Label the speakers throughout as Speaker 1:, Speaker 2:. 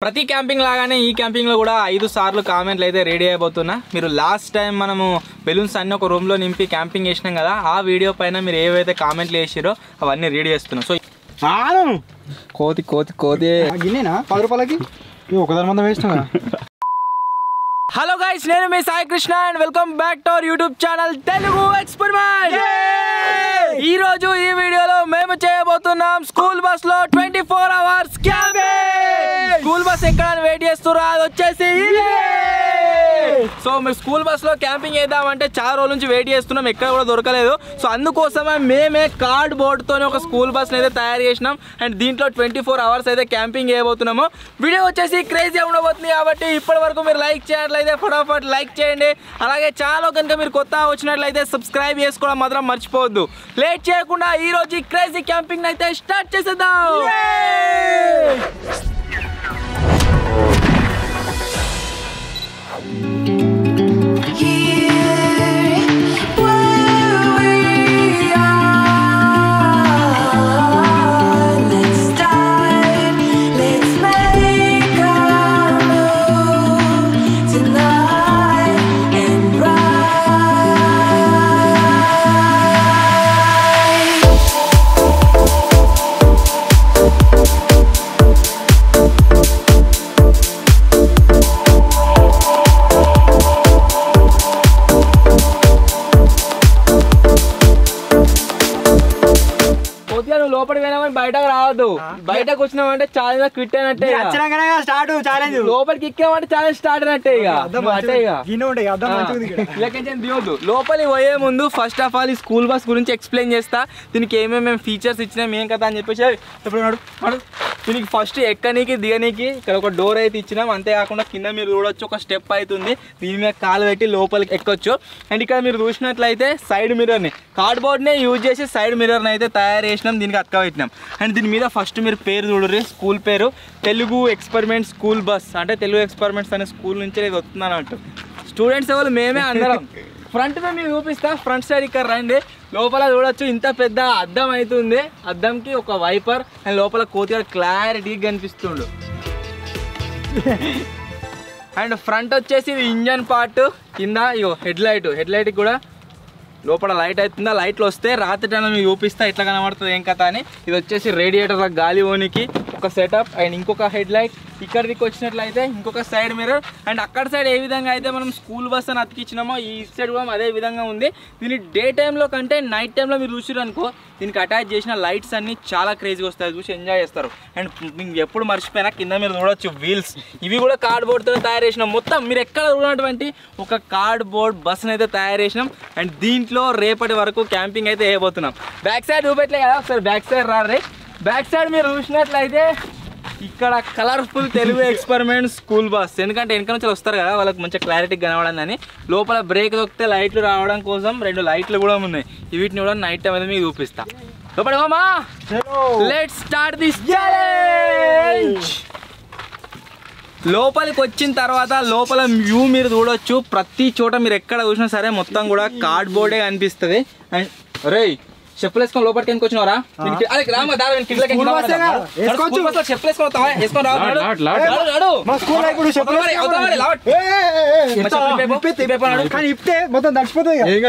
Speaker 1: ప్రతి క్యాంపింగ్ లాగానే ఈ క్యాంపింగ్ లో కూడా 5 సార్లు కామెంట్లు అయితే రెడీ అయిపోతున్నా. మీరు లాస్ట్ టైం మనము బెలూన్స్ అన్ని ఒక రూమ్ లో నింపి క్యాంపింగ్ చేసినాం కదా, ఆ వీడియో పైన మీరు ఏవైతే కామెంట్లు చేసిరో అవన్నీ రెడీ చేస్తున్నాం. సో కోతి కోతి కోతి
Speaker 2: గిన్నేనా 10 రూపాయలకి ఒకదాని మందం వేసినా.
Speaker 1: హలో గైస్, నేను మీ Sai Krishna and welcome back to our YouTube channel Telugu experiment. ఈ రోజు ఈ వీడియోలో మేము చేయబోతున్నాం స్కూల్ బస్ లో 24 అవర్స్ క్యాంపింగ్. స్కూల్ బస్ ఎక్కడ వెయిట్ చేస్తున్నా, అది వచ్చేసి సో మేము స్కూల్ బస్ లో క్యాంపింగ్ చేద్దామంటే చాలా రోజుల నుంచి వెయిట్ చేస్తున్నాం, ఎక్కడ కూడా దొరకలేదు. సో అందుకోసమే మేమే కార్డ్ బోర్డ్ తోనే ఒక స్కూల్ బస్ అయితే తయారు చేసినాం అండ్ దీంట్లో 24 అవర్స్ అయితే క్యాంపింగ్ చేయబోతున్నాము. వీడియో వచ్చేసి క్రేజీ ఉండబోతుంది కాబట్టి ఇప్పటి వరకు మీరు లైక్ చేయట్లయితే ఫటాఫట్ లైక్ చేయండి. అలాగే ఛానల్ కనుక మీరు కొత్త వచ్చినట్లయితే సబ్స్క్రైబ్ చేసుకోవడం మాత్రం మర్చిపోవద్దు. లేట్ చేయకుండా ఈ రోజు క్రేజీ క్యాంపింగ్ అయితే స్టార్ట్ చేసేద్దాం. లోపలికి పోయినామని బయటకు రావద్దు, బయటకు వచ్చినామంటే ఛాలెంజ్ క్విట్ అయినట్టే. లోపలికి ఎక్కామంటే ఛాలెంజ్ స్టార్ట్ అయినట్టే. దిగొద్దు. లోపలికి పోయే ముందు ఫస్ట్ ఆఫ్ ఆల్ ఈ స్కూల్ బస్ గురించి ఎక్స్ప్లెయిన్ చేస్తా. దీనికి ఏమేమి ఫీచర్స్ ఇచ్చినాం ఏం కదా అని చెప్పేసి ఇప్పుడు నడు. దీనికి ఫస్ట్ ఎక్కనీకి దిగనీకి ఇక్కడ ఒక డోర్ అయితే ఇచ్చినాం. అంతేకాకుండా కింద మీరు చూడొచ్చు ఒక స్టెప్ అవుతుంది, దీని మీద కాలు పెట్టి లోపలికి ఎక్కొచ్చు. అండ్ ఇక్కడ మీరు చూసినట్లయితే సైడ్ మిర్రర్ని కార్డ్బోర్డ్నే యూజ్ చేసి సైడ్ మిర్రర్ని అయితే తయారు చేసినాం, దీనికి అక్క పెట్టినాం. అండ్ దీని మీద ఫస్ట్ మీరు పేరు చూడరు, స్కూల్ పేరు తెలుగు ఎక్స్పెరిమెంట్ స్కూల్ బస్, అంటే తెలుగు ఎక్స్పెరిమెంట్స్ అనే స్కూల్ నుంచి ఇది వస్తున్నాను అంటూ. స్టూడెంట్స్ ఎవరు మేమే అందరం. ఫ్రంట్ మీద మీకు చూపిస్తా, ఫ్రంట్ సైడ్ ఇక్కడ రండి. లోపల చూడొచ్చు ఇంత పెద్ద అద్దం అవుతుంది, అద్దంకి ఒక వైపర్ అండ్ లోపల కోతిగా క్లారిటీగా కనిపిస్తుండు. అండ్ ఫ్రంట్ వచ్చేసి ఇది ఇంజన్ పార్ట్, కింద ఇగో హెడ్ లైట్ కూడా లోపల లైట్ అవుతుందా, లైట్లు వస్తే రాత్రి టైంలో మీకు చూపిస్తా ఎట్లా కనబడుతుంది ఏం కథ అని. ఇది వచ్చేసి రేడియేటర్ గాలి ఓనికి ఒక సెటప్ అండ్ ఇంకొక హెడ్ లైట్. ఇక్కడికి వచ్చినట్లయితే ఇంకొక సైడ్ మిర్రర్ అండ్ అక్కడ సైడ్ ఏ విధంగా అయితే మనం స్కూల్ బస్ అని అతికిచ్చినామో ఈ సైడ్ కూడా అదే విధంగా ఉంది. దీన్ని డే టైంలో కంటే నైట్ టైంలో మీరు చూసారు అనుకో, దీనికి అటాచ్ చేసిన లైట్స్ అన్ని చాలా క్రేజీగా వస్తాయి, చూసి ఎంజాయ్ చేస్తారు. అండ్ మీకు ఎప్పుడు మర్చిపోయినా కింద మీరు చూడొచ్చు వీల్స్, ఇవి కూడా కార్డ్బోర్డ్తో తయారు చేసినాం. మొత్తం మీరు ఎక్కడ చూడనటువంటి ఒక కార్డ్బోర్డ్ బస్ని అయితే తయారు చేసినాం. అండ్ దీంట్లో రేపటి వరకు క్యాంపింగ్ అయితే వేయబోతున్నాం. బ్యాక్ సైడ్ చూపెట్టలే కదా, ఒకసారి బ్యాక్ సైడ్ రారే. బ్యాక్ సైడ్ మీరు చూసినట్లయితే ఇక్కడ colourful Telugu experiment school bus, ఎందుకంటే వెనక నుంచి వస్తారు కదా వాళ్ళకి మంచిగా క్లారిటీ కనబడాలని. లోపల బ్రేక్ దొక్కితే లైట్లు రావడం కోసం 2 లైట్లు కూడా ఉన్నాయి, వీటిని కూడా నైట్ టైం అనేది మీకు చూపిస్తా. లోపల మామా లెట్స్ స్టార్ట్ దిస్ ఛాలెంజ్. లోపలికి వచ్చిన తర్వాత లోపల వ్యూ మీరు చూడొచ్చు, ప్రతి చోట మీరు ఎక్కడ చూసినా సరే మొత్తం కూడా కార్డ్బోర్డే కనిపిస్తుంది. అండ్ రే చెప్పులు వేసుకొని లోపలికి ఎందుకు వచ్చినారా?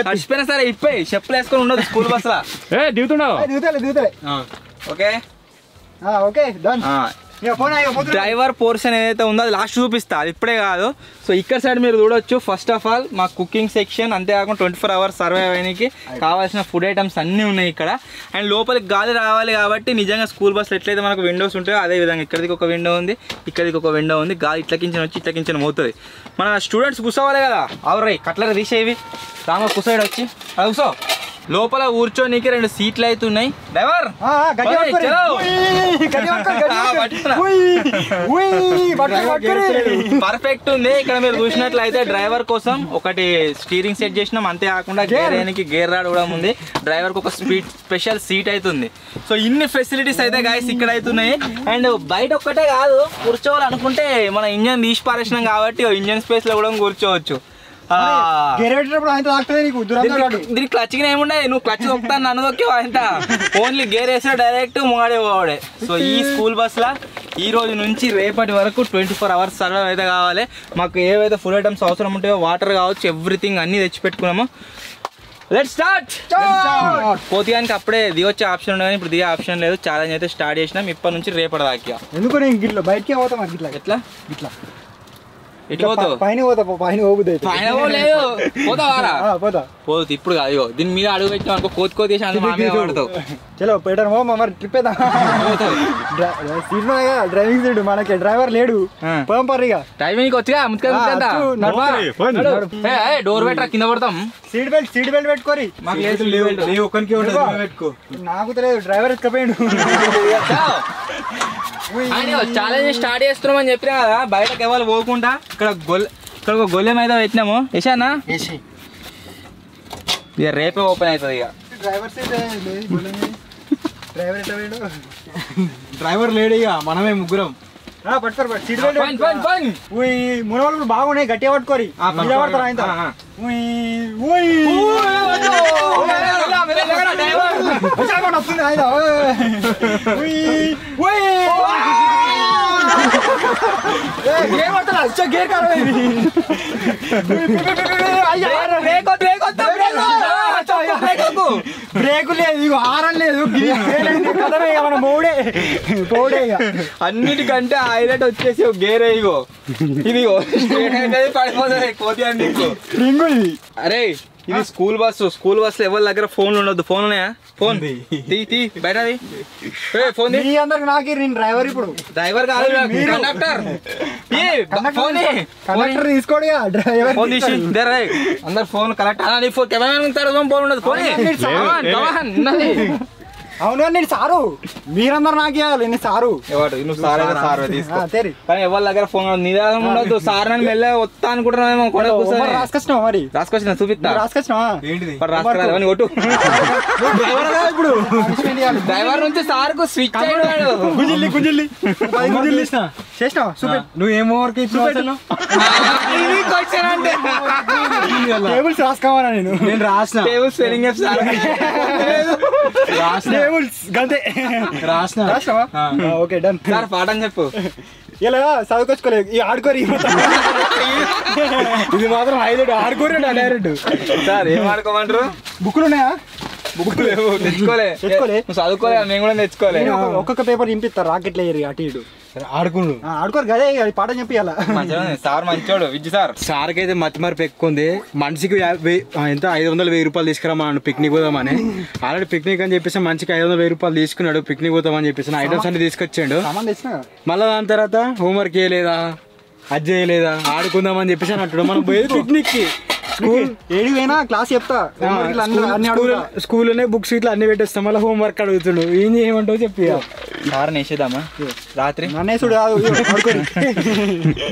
Speaker 1: మర్చిపోయినా సరే ఇప్పే చెప్పులు వేసుకొని ఉండదు స్కూల్ బస్ లా. ఓకే డ్రైవర్ పోర్షన్ ఏదైతే ఉందో అది లాస్ట్ చూపిస్తా, అది ఇప్పుడే కాదు. సో ఇక్కడ సైడ్ మీరు చూడొచ్చు ఫస్ట్ ఆఫ్ ఆల్ మా కుకింగ్ సెక్షన్, అంతేకాకుండా 24 అవర్స్ సర్వైవ్ అయ్యడానికి కావాల్సిన ఫుడ్ ఐటమ్స్ అన్నీ ఉన్నాయి ఇక్కడ. అండ్ లోపలికి గాలి రావాలి కాబట్టి నిజంగా స్కూల్ బస్లో ఎట్లయితే మనకు విండోస్ ఉంటాయో అదే విధంగా ఇక్కడికి ఒక విండో ఉంది, ఇక్కడికి ఒక విండో ఉంది. గాలి ఇట్లకించిన వచ్చి ఇట్లకించిన పోతుంది. మన స్టూడెంట్స్ కూర్చోవాలి కదా, అవరై కట్లర్ తీసేవి రామ కూర్చోడు వచ్చి అది కూర్చో. లోపల కూర్చోనికి 2 సీట్లు అయితే ఉన్నాయి. డ్రైవర్ పర్ఫెక్ట్ ఉంది. ఇక్కడ మీరు చూసినట్లయితే డ్రైవర్ కోసం ఒకటి స్టీరింగ్ సెట్ చేసినాం, అంతేకాకుండా గేర్ వేయడానికి గేర్ రాడ్ కూడా ఉంది. డ్రైవర్ కు ఒక స్పెషల్ సీట్ అవుతుంది. సో ఇన్ని ఫెసిలిటీస్ అయితే గాయస్ ఇక్కడ అవుతున్నాయి. అండ్ బయట ఒక్కటే కాదు, కూర్చోవాలనుకుంటే మన ఇంజన్ తీసి పారేసినాం కాబట్టి ఇంజన్ స్పేస్ లో కూడా కూర్చోవచ్చు.
Speaker 2: గేర్ పెట్టినప్పుడు ఆయన తాకుతుంది నీకు
Speaker 1: దీనికి క్లచ్ ఏముండే నువ్వు క్లచ్ తొక్కుతాను నన్ను తొక్కేవా ఎంత ఓన్లీ గేర్ వేసినా డైరెక్ట్ ముంగడే పోవాడే సో ఈ స్కూల్ బస్లో ఈ రోజు నుంచి రేపటి వరకు 24 hours సర్వైవ్ అయితే కావాలి మాకు ఏవైతే ఫుడ్ ఐటమ్స్ అవసరం ఉంటాయో వాటర్ కావచ్చు ఎవ్రీథింగ్ అన్నీ తెచ్చి పెట్టుకున్నాము లెట్స్ స్టార్ట్ పోతీగానికి అప్పుడే దిగొచ్చే ఆప్షన్ ఉండదు ఇప్పుడు దిగే ఆప్షన్ లేదు ఛాలెంజ్ అయితే స్టార్ట్ చేసినాం ఇప్పటి నుంచి రేపటి దాకా
Speaker 2: ఎందుకు నేను గిట్ల బయటికి పోతాం ఇట్లా
Speaker 1: ఎట్లా
Speaker 2: ఇట్లా
Speaker 1: ఎట్లా పోతావు
Speaker 2: పైన పోతా పైన పోబుద్ది
Speaker 1: పైన పోలేదు పోతావారా
Speaker 2: పోతా
Speaker 1: పోదు ఇప్పుడు కాదు ఇగో దీని మీద అడుగు పెట్టినాం అనుకో కోతి చేసి అందులో మా మీద పడతావు
Speaker 2: చలో పెట్టాను మరి ట్రిప్ వేద్దాం డ్రైవింగ్ సీట్ మనకి డ్రైవర్ లేడు పోదాం పర్రిగా
Speaker 1: డ్రైవింగ్ వచ్చిగా డోర్ పెట్టరా కింద పడతాం
Speaker 2: సీట్ బెల్ట్ పెట్టుకోరి
Speaker 1: మాకు లేదు
Speaker 2: ఒక్కరికి పెట్టుకో నాకు తెలియదు డ్రైవర్ ఎక్కపోయాడు
Speaker 1: ఛాలెంజ్ స్టార్ట్ చేస్తున్నాం అని చెప్పినా కదా బయటకు ఎవరు పోకుండా ఇక్కడ ఒక గొల్లె మీద పెట్టినాము యశానా ఇక రేపే ఓపెన్ అవుతుంది ఇక
Speaker 2: డ్రైవర్ లేడు ఇక మనమే ముగ్గురం పట్టుకోరు సీట్ బెల్ట్ మునవాళ్ళు బాగున్నాయి గట్టిగా పట్టుకోరి పడతారు ఆయన వస్తుంది ఆయన గేర్ కారు బ్రేకు లేదు ఇక ఆరం లేదు మన మోడే పోడే
Speaker 1: అన్నిటికంటే హైలైట్ వచ్చేసి గేరే ఇగో ఇదిగో పడిపోతుంది కోతి అండి
Speaker 2: రింగు ఇది
Speaker 1: అరే ఇది స్కూల్ బస్సు ఎవరి దగ్గర ఫోన్ ఉండొద్దు ఫోన్ ఉన్నాయా ఫోన్ తీ బయట ఫోన్
Speaker 2: మీ అందరికి నాకు నేను డ్రైవర్ ఇప్పుడు
Speaker 1: డ్రైవర్ కాదు కండక్టర్
Speaker 2: కండక్టర్ తీసుకోడు డ్రైవర్
Speaker 1: ఫోన్ తీసి అందరు ఫోన్ కలెక్ట్ నీ ఫోన్ కెమెరా ఫోన్ ఉండదు ఫోన్ ఉన్నది
Speaker 2: అవును నేను సారు మీరందరూ నాకు ఇవ్వాలి నేను సారు
Speaker 1: నువ్వు సార్ తీసుకో కానీ ఎవరి దగ్గర ఫోన్ నిదానం ఉండదు సార్ నన్ను మెల్ల వస్తా అనుకుంటున్నామేమో
Speaker 2: రాసుకొచ్చినావా మరి
Speaker 1: రాసుకొచ్చిన చూపిస్తా
Speaker 2: రాసుకొచ్చినావా
Speaker 1: రాసుకురాని కొట్టు
Speaker 2: ఇప్పుడు
Speaker 1: డ్రైవర్ నుంచి సార్ కు స్విచ్ అయ్యాడు
Speaker 2: గుంజిల్లి చేసినావా చూపి నువ్వేమో వర్క్ టేబుల్స్ రాసుకోవాలా నేను రాసిన
Speaker 1: టేబుల్ స్పెల్లింగ్
Speaker 2: రాసినావా ఓకే డన్
Speaker 1: సార్ పాఠం చెప్పు
Speaker 2: ఇలా చదువుకొచ్చుకోలేదు ఈ ఆడుకోరు ఇది మాత్రం హైలైట్ ఆడుకోరు డైరెక్ట్
Speaker 1: సార్ ఏం ఆడుకోమంటారు
Speaker 2: బుక్లు ఉన్నాయా
Speaker 1: బుక్ లేవు తెచ్చుకోలే చదువుకోలే మేము కూడా తెచ్చుకోలే
Speaker 2: ఒక్కొక్క పేపర్ ఇంపిస్తారు రాకెట్లు వేయరు అటు ఇటు ఆడుకోరు కదే పాఠం చెప్పి
Speaker 1: సార్ మంచోడు విద్య
Speaker 3: సార్కి అయితే మతి మరపు ఎక్కువ ఉంది మనిషికి ఎంత 500,000 రూపాయలు తీసుకురామన్నాడు పిక్నిక్ పోదామని ఆల్రెడీ పిక్నిక్ అని చెప్పేసి మనిషికి 500,000 రూపాయలు తీసుకున్నాడు పిక్నిక్ పోతామని చెప్పేసి ఐటమ్స్ అన్ని తీసుకొచ్చాడు మళ్ళీ దాని తర్వాత హోంవర్క్ చేయలేదా అది చేయలేదా ఆడుకుందామని చెప్పేసి అని అంటాడు మనం పోయేది పిక్నిక్ కి
Speaker 2: స్కూల్ ఏడిపోయినా క్లాస్ చెప్తా
Speaker 3: స్కూల్లోనే బుక్స్ ఇట్లా అన్ని పెట్టేస్తాం మళ్ళీ హోంవర్క్ అడుగుతుండు ఏం చేయమంటావు చెప్పి
Speaker 1: సార్ వేసేద్దామా రాత్రి
Speaker 2: నన్నేసుడు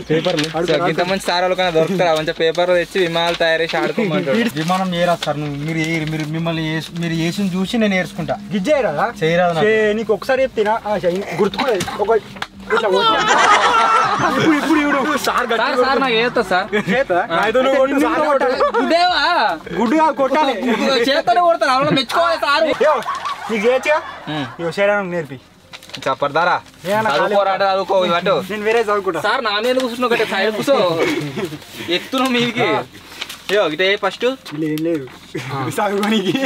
Speaker 1: పేపర్లు ఇంత మంచి సార్ వాళ్ళకన్నా దొరుకుతారా మంచిగా పేపర్ తెచ్చి విమానాలు తయారు చేసి ఆడుకోమంటారు
Speaker 2: విమానం ఏరాస్తారు మీరు మిమ్మల్ని మీరు వేసి చూసి నేను ఏర్చుకుంటా గిజ్జేయరా చేయరా నీకు ఒకసారి చెప్తున్నా గుర్తుకోలేదు ఒక గుడ్డుగా కొట్టాలి
Speaker 1: చేతనే కొడతారు మెచ్చుకోవాలి సార్
Speaker 2: నీకు చేయడం నేర్పి
Speaker 1: చెప్పడదారా చదువుకో ఇటు
Speaker 2: నేను వేరే చదువుకుంటా
Speaker 1: సార్ నా మీద కూర్చున్నావు గట్ట సైడ్ కూర్చో ఎత్తున్నావు మీదికి ఇటే ఫస్ట్
Speaker 2: ఏం లేదు చదువుకోనికి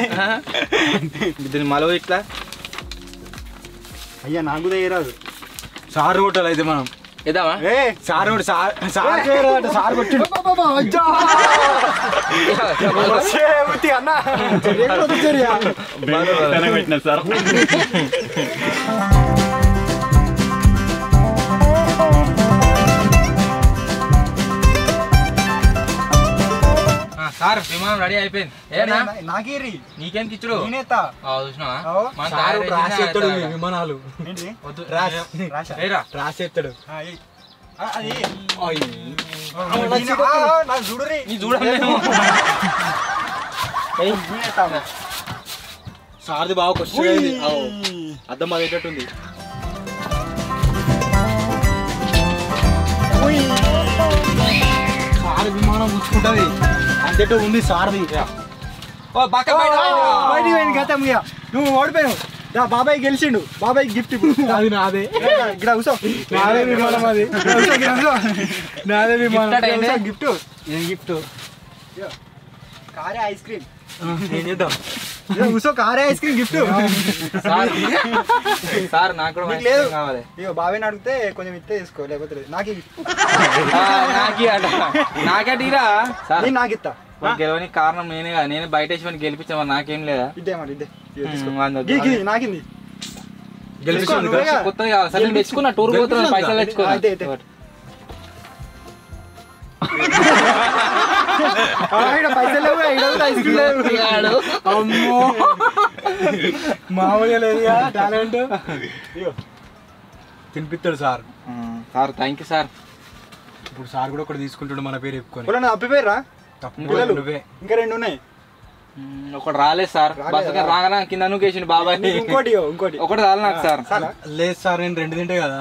Speaker 1: దీన్ని మలవ ఇట్లా
Speaker 2: అయ్యా నాకు రాదు
Speaker 3: సార్ కొట్టాలి అయితే మనం
Speaker 1: ఏదామా
Speaker 3: సార్
Speaker 2: సార్ కొట్టిండు
Speaker 3: అన్న సార్
Speaker 1: సార్ విమానం రెడీ అయిపోయింది
Speaker 2: నాకేరి
Speaker 1: నీకేం కిచ్చుడు
Speaker 3: రాసేస్తాడు విమానాలు రాసేస్తాడు సార్ది బాగా క్వశ్చన్ అర్థం అదేటట్టుంది సార్ విమానం ముచ్చుకుంటది సెట్ ఉంది సార్ది.
Speaker 1: ఓ బక్క బయట పోయిందిరా.
Speaker 2: బయటికి పోయింది గతం ఇక నువ్వు ఓడిపోయావు. బాబాయ్ గెలిచిండు. బాబాయ్ గిఫ్ట్ ఇప్పుడు
Speaker 3: అది నాదే.
Speaker 2: ఇక్కడ కూర్చో. నాదే విమానం అది. నాదే విమానం గిఫ్ట్.
Speaker 3: ఏం గిఫ్ట్?
Speaker 2: కారే ఐస్ క్రీమ్.
Speaker 3: ఏం చేద్దాం?
Speaker 2: కూర్చో. కారే ఐస్ క్రీమ్ గిఫ్ట్.
Speaker 1: సార్ నాకు కూడా
Speaker 2: నీకు లేదు
Speaker 1: కావాలి.
Speaker 2: ఇక బాబాయ్ని అడిగితే కొంచెం ఇస్తే తీసుకో లేకపోతే లేదు. నాకు
Speaker 1: నాకేటీరా సార్.
Speaker 2: నేను నాకు ఇస్తా.
Speaker 1: గెలవడానికి కారణం నేనే కదా. నేను బయట వేసి గెలిపించామా నాకేం లేదా?
Speaker 2: ఇద్దే మరి ఇద్దే. నాకింది
Speaker 1: గెలిపించాను కొత్తది కావాలి సార్. నేను తెచ్చుకున్నా టూర్ పోతున్నాను పైసలు తెచ్చుకున్నా.
Speaker 2: పైసలు లేవు ఐస్ క్రీమ్ లేవు.
Speaker 3: అమ్మో మామూలుగా లేదు టాలెంట్. తినిపిస్తాడు sir.
Speaker 1: Sir thank you sir.
Speaker 3: ఇప్పుడు సార్ కూడా ఒకటి తీసుకుంటాడు మన పేరు చెప్పుకొని.
Speaker 2: అప్పిపోయారా?
Speaker 3: నువ్వే.
Speaker 2: ఇంకా 2 ఉన్నాయి.
Speaker 1: ఒకటి రాలేదు సార్. బస్ రాగా కింద నువ్వు బాబాయ్.
Speaker 2: ఇంకోటి
Speaker 1: ఒకటి రాలి నాకు సార్.
Speaker 3: లేదు సార్ నేను 2 తింటే కదా.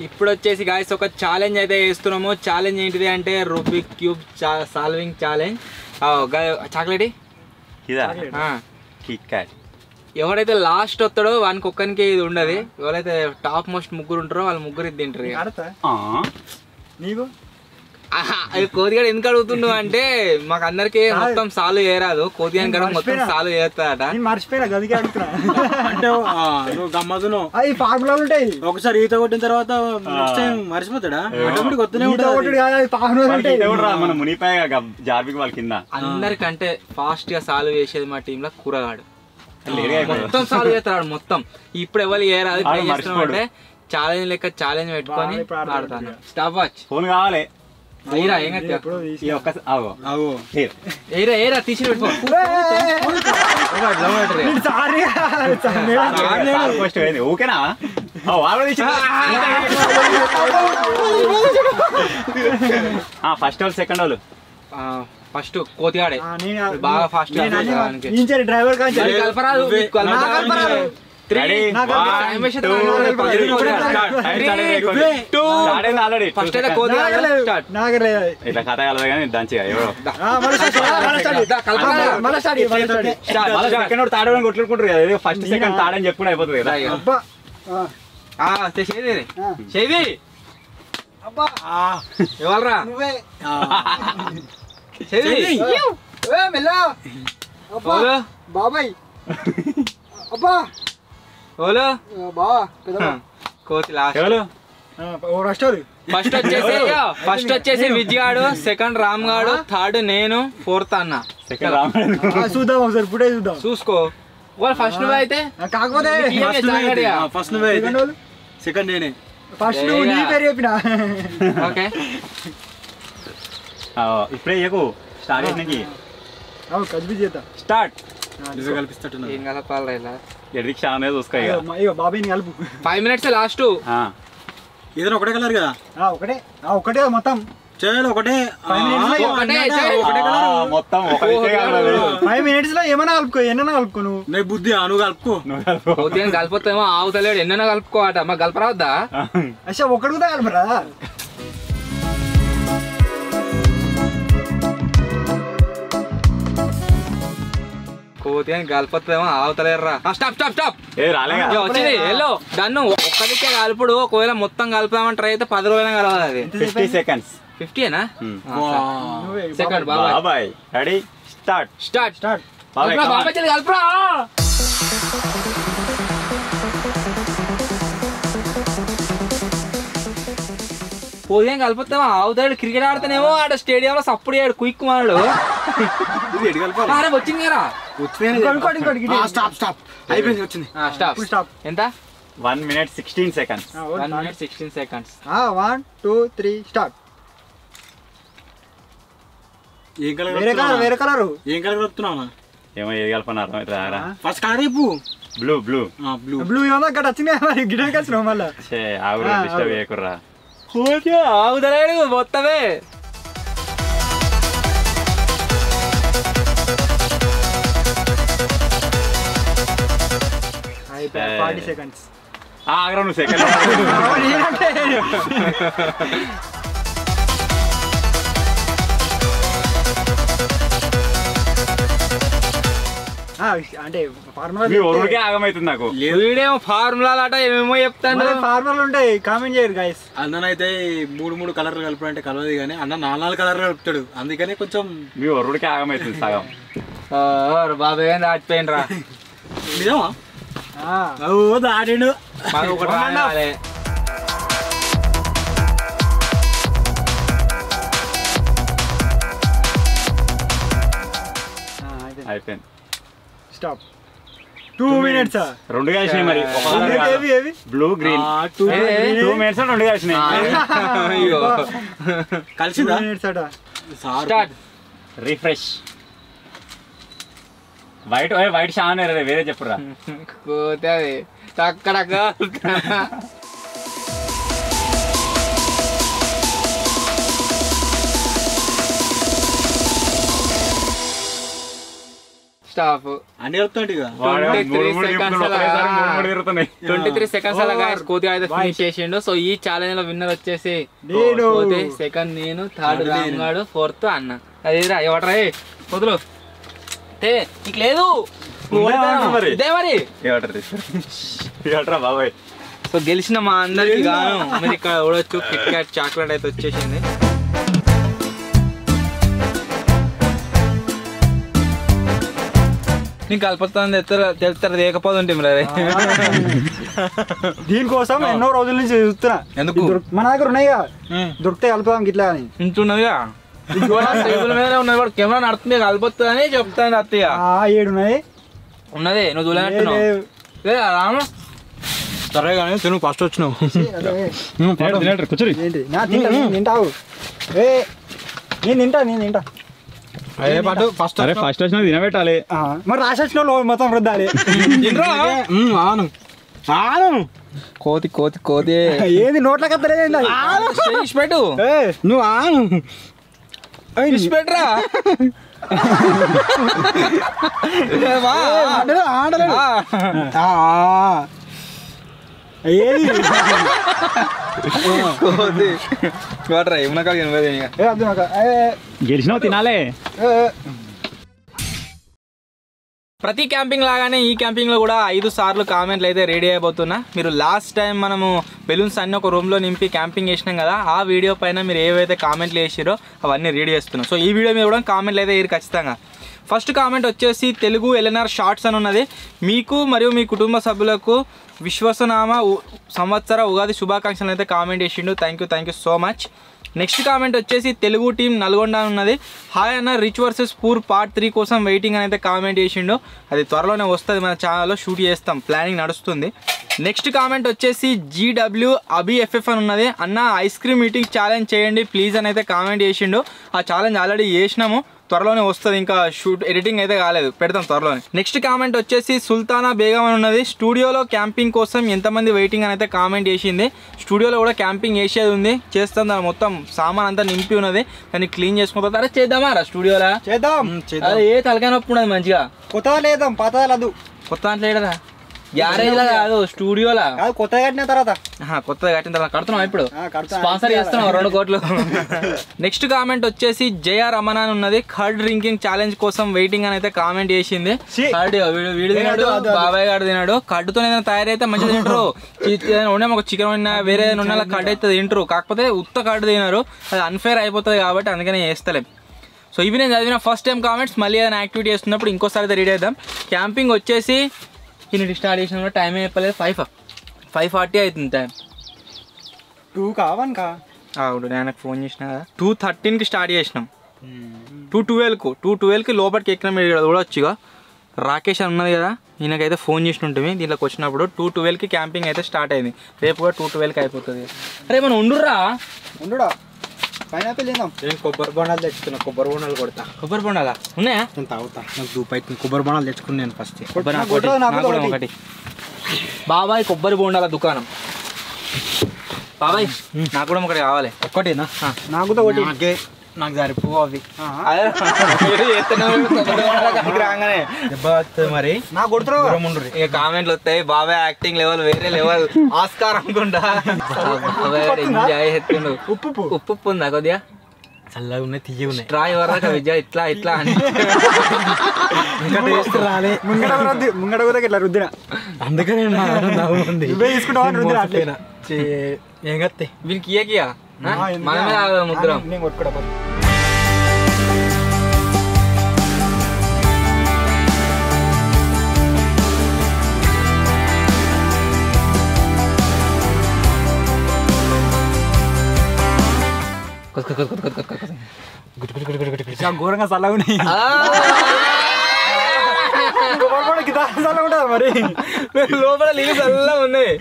Speaker 1: ఇప్పుడు వచ్చేసి గాయస్ ఒక ఛాలెంజ్ అయితే చేస్తున్నాము. ఛాలెంజ్ ఏంటిది అంటే Rubik cube solving challenge. Chocolate ఎవరైతే లాస్ట్ వస్తాడో వానికి ఒక్కరికి ఇది ఉండదు. ఎవరైతే టాప్ మోస్ట్ ముగ్గురు ఉంటారో వాళ్ళు ముగ్గురు ఇది తింటారు.
Speaker 2: నీకు
Speaker 1: కోతిగాడు ఎందుకు అడుగుతుండు అంటే మాకు అందరికి మొత్తం సాల్వ్ చేయరాదు. కోతిగాని కూడా మొత్తం సాల్వ్ చేస్తాడట.
Speaker 2: మర్చిపోయినా గదికి అడుగుతున్నా.
Speaker 3: అంటే గమ్మతును
Speaker 2: అది ఫార్ములాలు ఉంటాయి.
Speaker 3: ఒకసారి ఈత కొట్టిన తర్వాత నెక్స్ట్ టైం మర్చిపోతాడా? కొత్తనే
Speaker 4: జార్బిక్ వాళ్ళ కింద
Speaker 1: అందరికంటే ఫాస్ట్ గా సాల్వ్ చేసేది మా టీమ్ లో కూరగాడు. మొత్తం సాల్వ్ చేస్తాడు మొత్తం. ఇప్పుడు ఎవరు చేయరాదు. ట్రై చేస్తున్నాం అంటే ఛాలెంజ్ లెక్క ఛాలెంజ్ పెట్టుకొని ఆడతాను. స్టాప్ వాచ్
Speaker 4: ఫోన్ కావాలి.
Speaker 1: ఏరా ఏం ఏరా తీసి పెట్టుకో.
Speaker 4: ఓకేనా? ఫస్ట్ వాళ్ళు సెకండ్ వాళ్ళు.
Speaker 1: ఫస్ట్ కోతిగాడే బాగా ఫాస్ట్
Speaker 2: డ్రైవర్
Speaker 1: కలపరాదు.
Speaker 4: ఇట్లా కథ కలదు కానీ దంచిగా తాడని కొట్టుకుంటారు కదా. ఫస్ట్ సెకండ్ తాడని చెప్పుకుంటే అయిపోతుంది కదా.
Speaker 1: ఎవరా
Speaker 2: బాబాయ్ అబ్బా
Speaker 1: కోతి లాస్ట్. ఫస్ట్ వచ్చేసి విజయ్ గాడు, సెకండ్ రామ్ గాడు, థర్డ్ నేను, ఫోర్త్ అన్న.
Speaker 2: చూద్దాం ఒకసారి ఫుటేజ్ చూద్దాం.
Speaker 1: చూసుకో. ఫస్ట్ నువ్వు అయితే
Speaker 2: కాకపోతే
Speaker 3: ఫస్ట్ నువ్వే సెకండ్ నేనే.
Speaker 2: ఫస్ట్ నువ్వు నీ పేరు చెప్పిన.
Speaker 1: ఓకే
Speaker 4: ఇప్పుడే చెప్పు. స్టార్ట్ చేయడానికి
Speaker 2: కల్పి చేద్దాం.
Speaker 1: స్టార్ట్.
Speaker 3: కల్పిస్తాడు
Speaker 1: ఏం కలపాలి ఇలా
Speaker 4: ఎడికి చాలా చూసుకో.
Speaker 2: బాబాయ్ని కలుపు.
Speaker 1: 5 minutes లాస్ట్.
Speaker 3: ఏదైనా ఒకటే కలర్ కదా?
Speaker 2: ఒకటే మొత్తం
Speaker 3: చేయాలి. ఒకటే
Speaker 4: మొత్తం
Speaker 2: 5 minutes లో ఏమైనా కలుపుకో. ఎన్న కలుపుకో. నువ్వు
Speaker 3: బుద్ధి నువ్వు కలుపుకో.
Speaker 1: కలిపోతేమో ఆవుతలేడు. ఎన్నైనా కలుపుకోవాట. మాకు కలపరావద్దా?
Speaker 2: అచ్చా ఒక్కడు కూడా కలపరా?
Speaker 1: కోతిని కలపతేమో ఆవుతలేరురా. Stop stop stop.
Speaker 4: వచ్చింది
Speaker 1: ఎల్లో దాన్ని ఒక్కదికే కలుపుడు. ఒకవేళ మొత్తం కలుపుదామని ట్రై అయితే 10 రోజులైనా కలవాలి. అది
Speaker 4: 50 seconds.
Speaker 1: 50ఏనా? సెకండ్ బాబాయ్.
Speaker 4: Ready start.
Speaker 1: Start start. బాబాయ్ చెల్లి కలుపురా. పోదేం కలిపోతామా? ఆవుతాడు. క్రికెట్ ఆడితేనేమో ఆడ స్టేడియం లో సప్పుడు ఆడు క్విక్ మాడు. వచ్చింది కదా.
Speaker 3: అయిపోయింది. వచ్చింది.
Speaker 1: స్టాప్. ఎంత?
Speaker 4: 1 minute 16 seconds.
Speaker 1: 1 minute 16 seconds.
Speaker 2: 1 2 3 start.
Speaker 3: ఏం కలర్?
Speaker 2: వేరే కలర్.
Speaker 3: ఏం కలర్ కలుపుతున్నావు?
Speaker 4: ఏమో ఏది కలపన్నారు.
Speaker 3: ఫస్ట్ కలర్ ఇప్పు.
Speaker 4: బ్లూ బ్లూ
Speaker 2: బ్లూ ఏమో అక్కడ వచ్చింది. మరి గిడకి వచ్చినావు మళ్ళీ.
Speaker 4: ఆవిడ డిస్టర్బ్ చేయకుర్రా.
Speaker 1: ఆగుదలేడు మొత్తమే.
Speaker 2: అయిపోయి 40 seconds.
Speaker 4: ఆగ్రా నువ్వు సెకండ్
Speaker 2: అంటే ఫార్ములా
Speaker 4: మీ ఊరికే ఆగమవుతుంది నాకు.
Speaker 1: వీడేమో ఫార్ములాలు అట ఏమేమో చెప్తాను.
Speaker 2: ఫార్ములాలు ఉంటాయి, కామెంట్ చేయరు గైస్.
Speaker 3: అన్ననైతే 3 కలర్లు కలపడంటే కలవదు కానీ అన్న 4 కలర్లు కలుపుతాడు, అందుకనే కొంచెం
Speaker 4: మీ ఊరికే ఆగమవుతుంది సగం.
Speaker 1: బాబాయ్ దాటిపోయింది రా.
Speaker 3: నిజమా దాడిండు.
Speaker 1: మాకు ఒకటి రాయాలి.
Speaker 4: అయిపోయింది.
Speaker 2: స్టాప్. 2 minutes.
Speaker 4: 2 కలిసినాయి మరి. బ్లూ గ్రీన్ 2 minutes 2 కలిసినాయి.
Speaker 3: కలిసిందా?
Speaker 1: స్టార్ట్.
Speaker 4: రిఫ్రెష్. వైట్ షాన్ వేరే చెప్పురా.
Speaker 1: పోతే అది అక్కడ స్టాప్.
Speaker 3: అన్ని కలుపుతాడు ఇక.
Speaker 1: 23 seconds అలా కోతి అయితే ఫినిష్ చేసిండు. సో ఈ ఛాలెంజ్ లో విన్నర్ వచ్చేసి కోతి, సెకండ్ నేను, థర్డ్ రామ్గాడు, ఫోర్త్ అన్న. అదేరా ఎవటరా పొద్దులు నీకు లేదు ఇదే మరి.
Speaker 4: బాబాయ్
Speaker 1: సో గెలిచిన మా అందరికి గాను మీరు ఇక్కడ చూడొచ్చు కిట్ క్యాట్ చాక్లెట్ అయితే వచ్చేసింది. నీకు కలుపుతుంది తెలుస్తారు లేకపోతే ఉంటుంది మరి.
Speaker 2: దీనికోసం ఎన్నో రోజుల నుంచి చూస్తున్నా.
Speaker 1: ఎందుకు
Speaker 2: మన దగ్గర ఉన్నాయిగా, దొరికితే కలుపుదాం ఇట్లా అని.
Speaker 1: ఇంటున్నదిగా టేబుల్ మీద ఉన్నది, వాడు కెమెరా నడుతుంది కలుపుతుంది అని చెప్తాను. అత్తయ్య
Speaker 2: 7 ఉన్నాయి.
Speaker 1: ఉన్నది నువ్వు చూడనట్టున్నావు రాము.
Speaker 3: సరే కానీ నువ్వు ఫస్ట్ వచ్చినావు.
Speaker 2: ఏంటి తింటావు? నేను తింటా.
Speaker 3: అదే పాటు ఫస్ట్
Speaker 4: వచ్చిన తినబెట్టాలి.
Speaker 2: మరి రాసేసిన వాళ్ళు మొత్తం రుద్దాలి.
Speaker 1: కోతి కోతి కోతి
Speaker 2: ఏది నోట్ల కత్తలేదు
Speaker 1: పెట్టు.
Speaker 2: నువ్వు
Speaker 1: పెట్టరా
Speaker 2: ఏది
Speaker 1: కోతి వాటరా ఏమన్నా
Speaker 4: గెలిచినావు తినాలే.
Speaker 1: ప్రతి క్యాంపింగ్ లాగానే ఈ క్యాంపింగ్ లో కూడా 5 సార్లు కామెంట్లు అయితే రెడీ అయిపోతున్నా. మీరు లాస్ట్ టైం మనము బెలూన్స్ అన్ని ఒక రూమ్ లో నింపి క్యాంపింగ్ చేసినాం కదా, ఆ వీడియో పైన మీరు ఏవైతే కామెంట్లు వేసిరో అవన్నీ రెడీ చేస్తున్నాం. సో ఈ వీడియో మీద కూడా కామెంట్లు అయితే వేయరు ఖచ్చితంగా. ఫస్ట్ కామెంట్ వచ్చేసి తెలుగు ఎల్ఎన్ఆర్ షార్ట్స్ అని ఉన్నది. మీకు మరియు మీ కుటుంబ సభ్యులకు విశ్వసనామ సంవత్సర ఉగాది శుభాకాంక్షలు అయితే కామెంట్ చేసిండు. Thank you so much. Next comment వచ్చేసి తెలుగు టీం నల్గొండ ఉన్నది. హాయ్ అన్న, రిచ్ వర్సెస్ పూర్ పార్ట్ 3 కోసం వెయిటింగ్ అని అయితే కామెంట్ చేసిండు. అది త్వరలోనే వస్తుంది, మన ఛానల్లో షూట్ చేస్తాం, ప్లానింగ్ నడుస్తుంది. నెక్స్ట్ కామెంట్ వచ్చేసి GW అబిఎఫ్ఎఫ్ అని ఉన్నది. అన్న ఐస్ క్రీమ్ ఈటింగ్ ఛాలెంజ్ చేయండి ప్లీజ్ అని అయితే కామెంట్ చేసిండు. ఆ ఛాలెంజ్ ఆల్రెడీ చేసినాము, త్వరలోనే వస్తుంది, ఇంకా షూట్ ఎడిటింగ్ అయితే కాలేదు, పెడతాం త్వరలోనే. నెక్స్ట్ కామెంట్ వచ్చేసి సుల్తానా బేగం అని ఉన్నది. స్టూడియోలో క్యాంపింగ్ కోసం ఎంతమంది వెయిటింగ్ అని అయితే కామెంట్ చేసింది. స్టూడియోలో కూడా క్యాంపింగ్ చేసేది ఉంది, చేస్తాం. దాని మొత్తం సామాన్ అంతా నింపి ఉన్నది, దాన్ని క్లీన్ చేసుకుంటా. అరే చేద్దామా రా స్టూడియోలో?
Speaker 2: చేద్దాం.
Speaker 1: అదే ఏ తలకాయ నొప్పి ఉన్నది మంచిగా.
Speaker 2: కొత్తగా లేదాం, పాత లేదు.
Speaker 1: కొత్త దాంట్లో ఏడరా గ్యారేజ్ లా కాదు, స్టూడియోలా.
Speaker 2: కొత్తగా కట్టిన తర్వాత
Speaker 1: కొత్తగా కట్టిన తర్వాత కడుతున్నాం. ఇప్పుడు స్పాన్సర్ చేస్తున్నాం 2 కోట్లు. నెక్స్ట్ కామెంట్ వచ్చేసి జేఆర్ అమన్ అని ఉన్నది. కర్డ్ డ్రింకింగ్ ఛాలెంజ్ కోసం వెయిటింగ్ అని అయితే కామెంట్ చేసింది. కర్డ్ వీడు తినాడు, బాబాయ్ గారు తినాడు. కడ్డుతో ఏదైనా తయారైతే మంచిగా తింటారు. ఒక చికెన్ వండినా వేరే వండినా కర్డ్ అయితే తింటారు, కాకపోతే ఉత్త కర్డ్ తినారు. అది అన్ఫేర్ అయిపోతుంది కాబట్టి అందుకనే చేస్తలేం. సో ఇవి నేను చదివిన ఫస్ట్ టైం కామెంట్స్. మళ్ళీ ఏదైనా యాక్టివిటీ చేస్తున్నప్పుడు ఇంకోసారి అయితే రెడీ అవుతాం. క్యాంపింగ్ వచ్చేసి ఇన్ని స్టార్ట్ చేసిన టైం చెప్పలేదు, 5:40 అవుతుంది టైం.
Speaker 2: 2 కావన్కా
Speaker 1: నేను ఫోన్ చేసిన కదా, 2:13కి స్టార్ట్ చేసినాం. 2:12కి లోపలికి ఎక్కినాం. మీరు చూడవచ్చు ఇక రాకేష్ అని ఉన్నది కదా, ఈయనకైతే ఫోన్ చేసి ఉంటుంది. దీంట్లోకి వచ్చినప్పుడు 2:12కి క్యాంపింగ్ అయితే స్టార్ట్ అయింది. రేపు కూడా 2:12కి అయిపోతుంది. అరే మనం ఉండురా
Speaker 2: పైనాపిల్ తిందాం.
Speaker 3: నేను కొబ్బరి బొండాలు తెచ్చుకున్నా, కొబ్బరి బొండాలు కొడతా.
Speaker 1: కొబ్బరి బొండాలా ఉన్నాయా?
Speaker 3: నేను తాగుతా, నాకు దూపైతే కొబ్బరి బొండాలు తెచ్చుకున్నాను ఫస్ట్.
Speaker 1: ఒకటి బాబాయ్ కొబ్బరి బొండాల దుకాణం. బాబాయ్ నాకు కూడా ఒకటి కావాలి.
Speaker 3: ఒక్కటేనా?
Speaker 2: నాకుతో ఒకటి.
Speaker 3: నాకు సరిపోవు అవి.
Speaker 1: అదే మీరు చేస్తున్నారు రాగానే
Speaker 3: దెబ్బ వస్తుంది మరి.
Speaker 2: నాకు కొడుతున్నావు.
Speaker 1: ఇక కామెంట్లు వస్తాయి, బాబాయ్ యాక్టింగ్ లెవెల్ వేరే లెవెల్, ఆస్కార్ అనుకుంటా. బాబాయ్ ఎంజాయ్ చేస్తుండు. ఉప్పు ఉందా కొద్దిగా?
Speaker 3: చల్లగా ఉన్నాయి, తీయ ఉన్నాయి.
Speaker 1: ట్రాయ్ వరకు విజయ్ ఇట్లా ఇట్లా అని
Speaker 3: ఇంకా టేస్ట్ రాలే.
Speaker 2: ముంగడ కూడా ఇట్లా రుద్దిన.
Speaker 3: అందుకనే నవ్వుంది.
Speaker 2: నువ్వే తీసుకుంటావా అని రుద్దిన అట్లే.
Speaker 3: ఏం కత్తే
Speaker 1: వీనికి ఇయ్యకియా మనమే ముగ్గురం.
Speaker 2: నేను కొట్టుకోవడం ఘోరంగా చల్లగా ఉన్నాయి. చల్లగా ఉంటుంది మరి.
Speaker 1: లోపల నీళ్ళు చల్లగా ఉన్నాయి.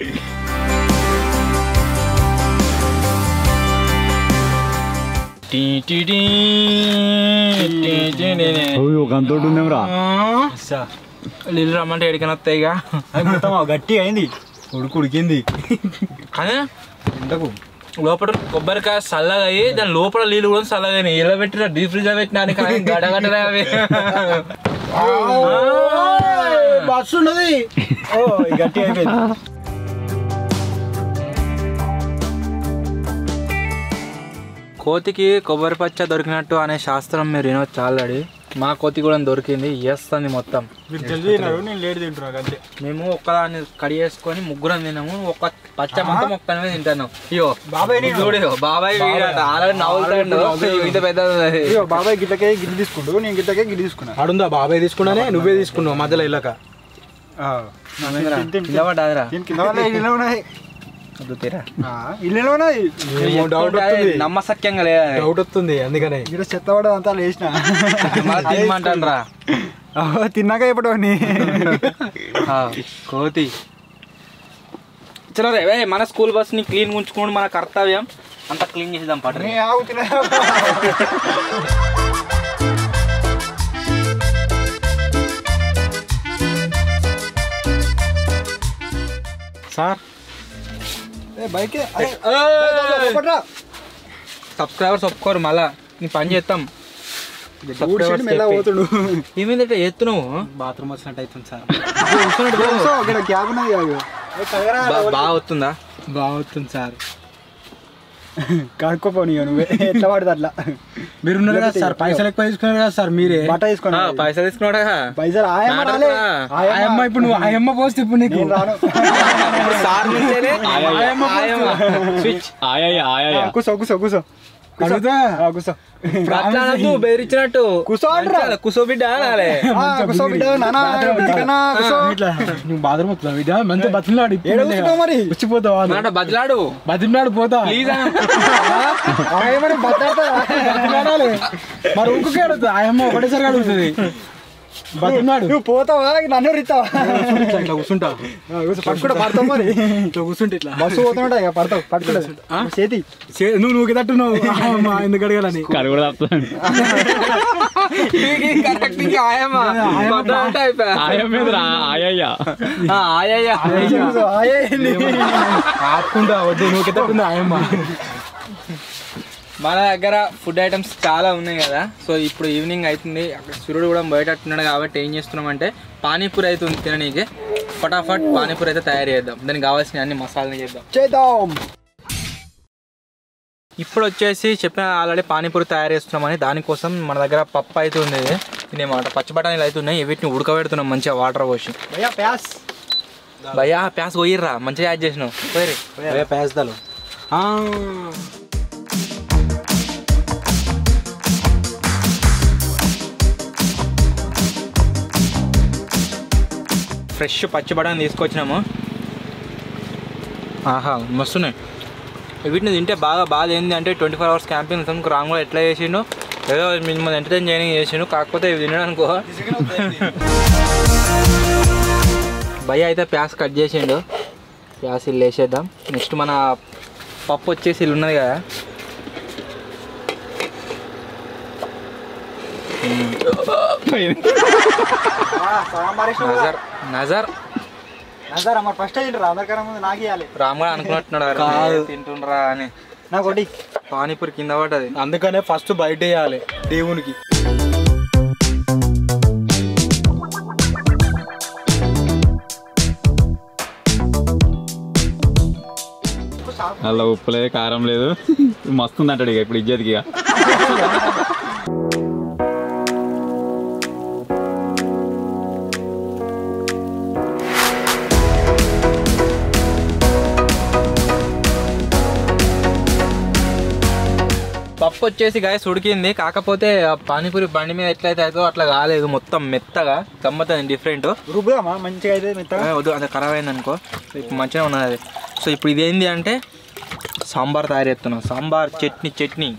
Speaker 4: గంతోటి ఉందేమరా.
Speaker 1: నీళ్ళు రమ్మంటే ఎడికని వస్తాయి. ఇక
Speaker 2: అది మొత్తం గట్టిగా అయింది.
Speaker 3: ఉడికింది
Speaker 1: కానీ లోపల కొబ్బరికాయ చల్లగా అయ్యి దాని లోపల నీళ్ళు కూడా చల్లగా అయినాయి. ఇలా పెట్టిన డీప్ ఫ్రిజ్ లో పెట్టినా గడగడలే అవి.
Speaker 3: బస్సు ఉన్నది.
Speaker 2: గట్టి అయిపోయింది.
Speaker 1: కోతికి కొబ్బరి పచ్చ దొరికినట్టు అనే శాస్త్రం మీరు వినొచ్చు ఆల్రెడీ. మా కోతి కూడా దొరికింది, వేస్తుంది మొత్తం.
Speaker 2: మీరు జల్దీ తిన్నారు, నేను లేట్ తింటున్నాను అంతే.
Speaker 1: మేము ఒక్కదాన్ని కడి చేసుకొని ముగ్గురం తిన్నాము. ఒక పచ్చ మొత్తం ఒక్కనే తింటాను. అయ్యో
Speaker 2: బాబాయ్
Speaker 1: చూడు, బాబాయ్ ఆల్రెడీ నవ్వుతాడు. ఇంత పెద్ద
Speaker 2: బాబాయ్ గిట్టకే గిడ్డి తీసుకుంటూ, నేను గిట్టకే గిడ్డి తీసుకున్నా.
Speaker 3: ఆడుందా? బాబాయ్ తీసుకున్నానే, నువ్వే తీసుకున్నావు మధ్యలో వెళ్ళాక.
Speaker 1: కింద పడ్డాదిరా.
Speaker 2: కింద ఇల్లు ఉన్నాయి. ఇల్లు ఉన్నాయి.
Speaker 1: నమ్మసక్యంగా లేదా?
Speaker 3: డౌట్ వస్తుంది అందుకనే.
Speaker 2: ఇక్కడ చెత్త పడదు అంతా లేచిన.
Speaker 1: తినమంటాను రా.
Speaker 2: తిన్నాక చెప్పటండి.
Speaker 1: కోతి చలో రే, మన స్కూల్ బస్ ని క్లీన్ ఉంచుకోండి, మన కర్తవ్యం. అంతా క్లీన్ చేసేద్దాం పట్టు.
Speaker 3: సార్
Speaker 1: సబ్స్క్రైబర్స్ ఒప్పుకోరు, మళ్ళా నీ పని చేస్తాం. ఏమైందంటే ఎత్తున్నావు?
Speaker 3: బాత్రూమ్ వచ్చినట్టు అవుతుంది సార్.
Speaker 1: బాగా వస్తుందా?
Speaker 3: బాగా వస్తుంది సార్.
Speaker 2: కడుక్కోపోనీ నువ్వే ఎట్లా పడుతుంది అట్లా.
Speaker 3: మీరు ఉన్నారు కదా సార్, పైసలు ఎక్కువ తీసుకున్నారు కదా సార్. మీరే
Speaker 2: బట్ట తీసుకున్నా.
Speaker 1: పైసలు తీసుకున్నాడా?
Speaker 2: పైసలు
Speaker 3: ఆయమ్మ. ఇప్పుడు నువ్వు ఆయమ్మ పోస్తే ఇప్పుడు నీకు
Speaker 2: రాను.
Speaker 1: స్విచ్
Speaker 2: కూసో కూసో కూసో కూసో
Speaker 1: బెదిరించినట్టు కుసో బిడ్డ
Speaker 2: కూసో బిడ్డ
Speaker 3: బాత్రూమ్ వస్తుందా బిడ్డ? మంచిగా బతిలాడు
Speaker 2: మరి
Speaker 3: వచ్చిపోతావా?
Speaker 1: బదిలాడు
Speaker 3: బతిలాడు పోతా.
Speaker 1: ప్లీజ్
Speaker 3: మరి ఇంకొక అడుగుతుంది ఆయమ్మ, ఒకటేసారి అడుగుతుంది. బతిలాడు.
Speaker 2: నువ్వు పోతావా నన్ను రిస్తావా?
Speaker 3: ఇట్లా కూర్చుంటా,
Speaker 2: పట్టుకుంటా పడతావు. మరి
Speaker 3: ఇట్లా కూర్చుంటే ఇట్లా
Speaker 2: బస్సు పోతుంటా ఇక పడతావు. పట్టుకుంటా చేతి
Speaker 3: నువ్వు తట్టున్నావు ఎందుకు అడగాలని. ఆపుకుంటా వద్దు, నువ్వు తట్టుంది ఆయమ్మ.
Speaker 1: మన దగ్గర ఫుడ్ ఐటమ్స్ చాలా ఉన్నాయి కదా. సో ఇప్పుడు ఈవినింగ్ అవుతుంది, అక్కడ సూర్యుడు కూడా బయటట్టున్నాడు కాబట్టి ఏం చేస్తున్నామంటే పానీపూరి అవుతుంది తిననీకి. ఫటాఫట్ పానీపూరి అయితే తయారు చేద్దాం. దానికి కావాల్సిన అన్ని మసాలాలు చేద్దాం. ఇప్పుడు వచ్చేసి చెప్పిన ఆల్రెడీ పానీపూరి తయారు చేస్తున్నామని. దానికోసం మన దగ్గర పప్పు అయితే ఉంది, తినేమాట పచ్చి బఠానీలు అయితే ఉన్నాయి. వీటిని ఉడకబెడుతున్నాం మంచిగా వాటర్ పోసి. భయ్యా ప్యాస్ పోయిర్రా, మంచిగా యాడ్ చేసినావు.
Speaker 3: పేస్తాలు
Speaker 1: ఫ్రెష్ పచ్చి బఠానీ తీసుకొచ్చినాము. ఆహా మస్తున్నాయి. వీటిని తింటే బాగా ఏంది అంటే 24 hours క్యాంపింగ్ తనకు రాంగ్లో ఎట్లా చేసిండు, ఏదో మిమ్మల్ని ఎంటర్టైన్ చేయడానికి చేసిండు. కాకపోతే ఇవి తినడానికో భయ్య అయితే ప్యాస్ కట్ చేసిండు. ప్యాస్ ఇల్లు వేసేద్దాం. నెక్స్ట్ మన పప్పు వచ్చేసి ఇల్లు ఉన్నది కదా, నజర్
Speaker 2: సార్ మరి ఫస్ట్ తింటారా అందరికన్నా ముందు నాకు ఇవ్వాలి.
Speaker 1: రాముడు అనుకున్నట్టున్నాడు తింటుండ్రా అని.
Speaker 2: నాకు ఒకటి
Speaker 1: పానీపూరి కింద పడ్డది.
Speaker 3: అందుకనే ఫస్ట్ బయట వేయాలి దేవునికి.
Speaker 4: అలా ఉప్పు లేదు కారం లేదు మస్తుంది అంటాడు ఇక ఇప్పుడు ఇజ్జతికి ఇక.
Speaker 1: పప్పు వచ్చేసి గాయస్ ఉడికింది, కాకపోతే ఆ పానీపూరి బండి మీద ఎట్లయితే అవుతుందో అట్లా కాలేదు, మొత్తం మెత్తగా గమ్మత్తది డిఫరెంట్.
Speaker 2: రుబ్బుదామా మంచిగా అయితే మెత్తగా?
Speaker 1: వద్దు అంత ఖరాబ్ అయింది అనుకో, ఇప్పుడు మంచిగా ఉన్నది అది. సో ఇప్పుడు ఇదేంటి అంటే సాంబార్ తయారు చేస్తున్నాం, సాంబార్ చట్నీ.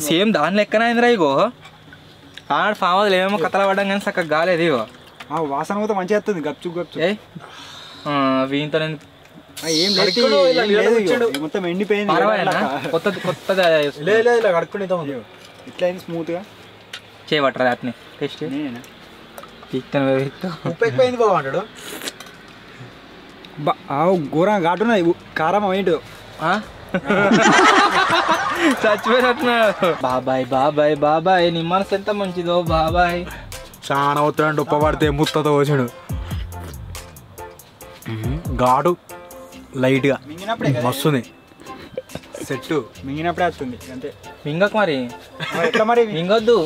Speaker 1: సేమ్ దాని లెక్కన అయిందిరా. ఇగో ఆడ ఫామ్ హౌస్లో ఏమేమో కథలు పడ్డాం కానీ చక్కగా కాలేదు. ఇగో
Speaker 2: వాసన కూడా మంచిగా వస్తుంది గప్చు
Speaker 1: ఏ వీంతో
Speaker 2: ఏం లేదు మొత్తం ఎండిపోయింది.
Speaker 1: కొత్తది
Speaker 3: లేదు ఇలా కడుక్కుని
Speaker 2: ఇట్లా అయింది స్మూత్ గా
Speaker 1: చేయబట్టరా అట్ని టేస్ట్.
Speaker 3: ఉప్పు ఎక్కువైంది బాబు అంటాడు.
Speaker 2: ఘోరంగా ఘాటున్నది కారం ఏంటో
Speaker 1: చచ్చిపోయినట్టున్నాడు. బాబాయ్ నీ మనసు ఎంత మంచిదో బాబాయ్.
Speaker 3: చాలా అవుతాడు ఉప్పు పడితే ముత్తతో వచ్చాడు. ఘాటు లైట్గా మస్తుంది సెట్
Speaker 2: మింగినప్పుడే వస్తుంది అంతే.
Speaker 1: మింగకు మరి
Speaker 2: ఎట్లా మరి
Speaker 1: మింగొద్దు.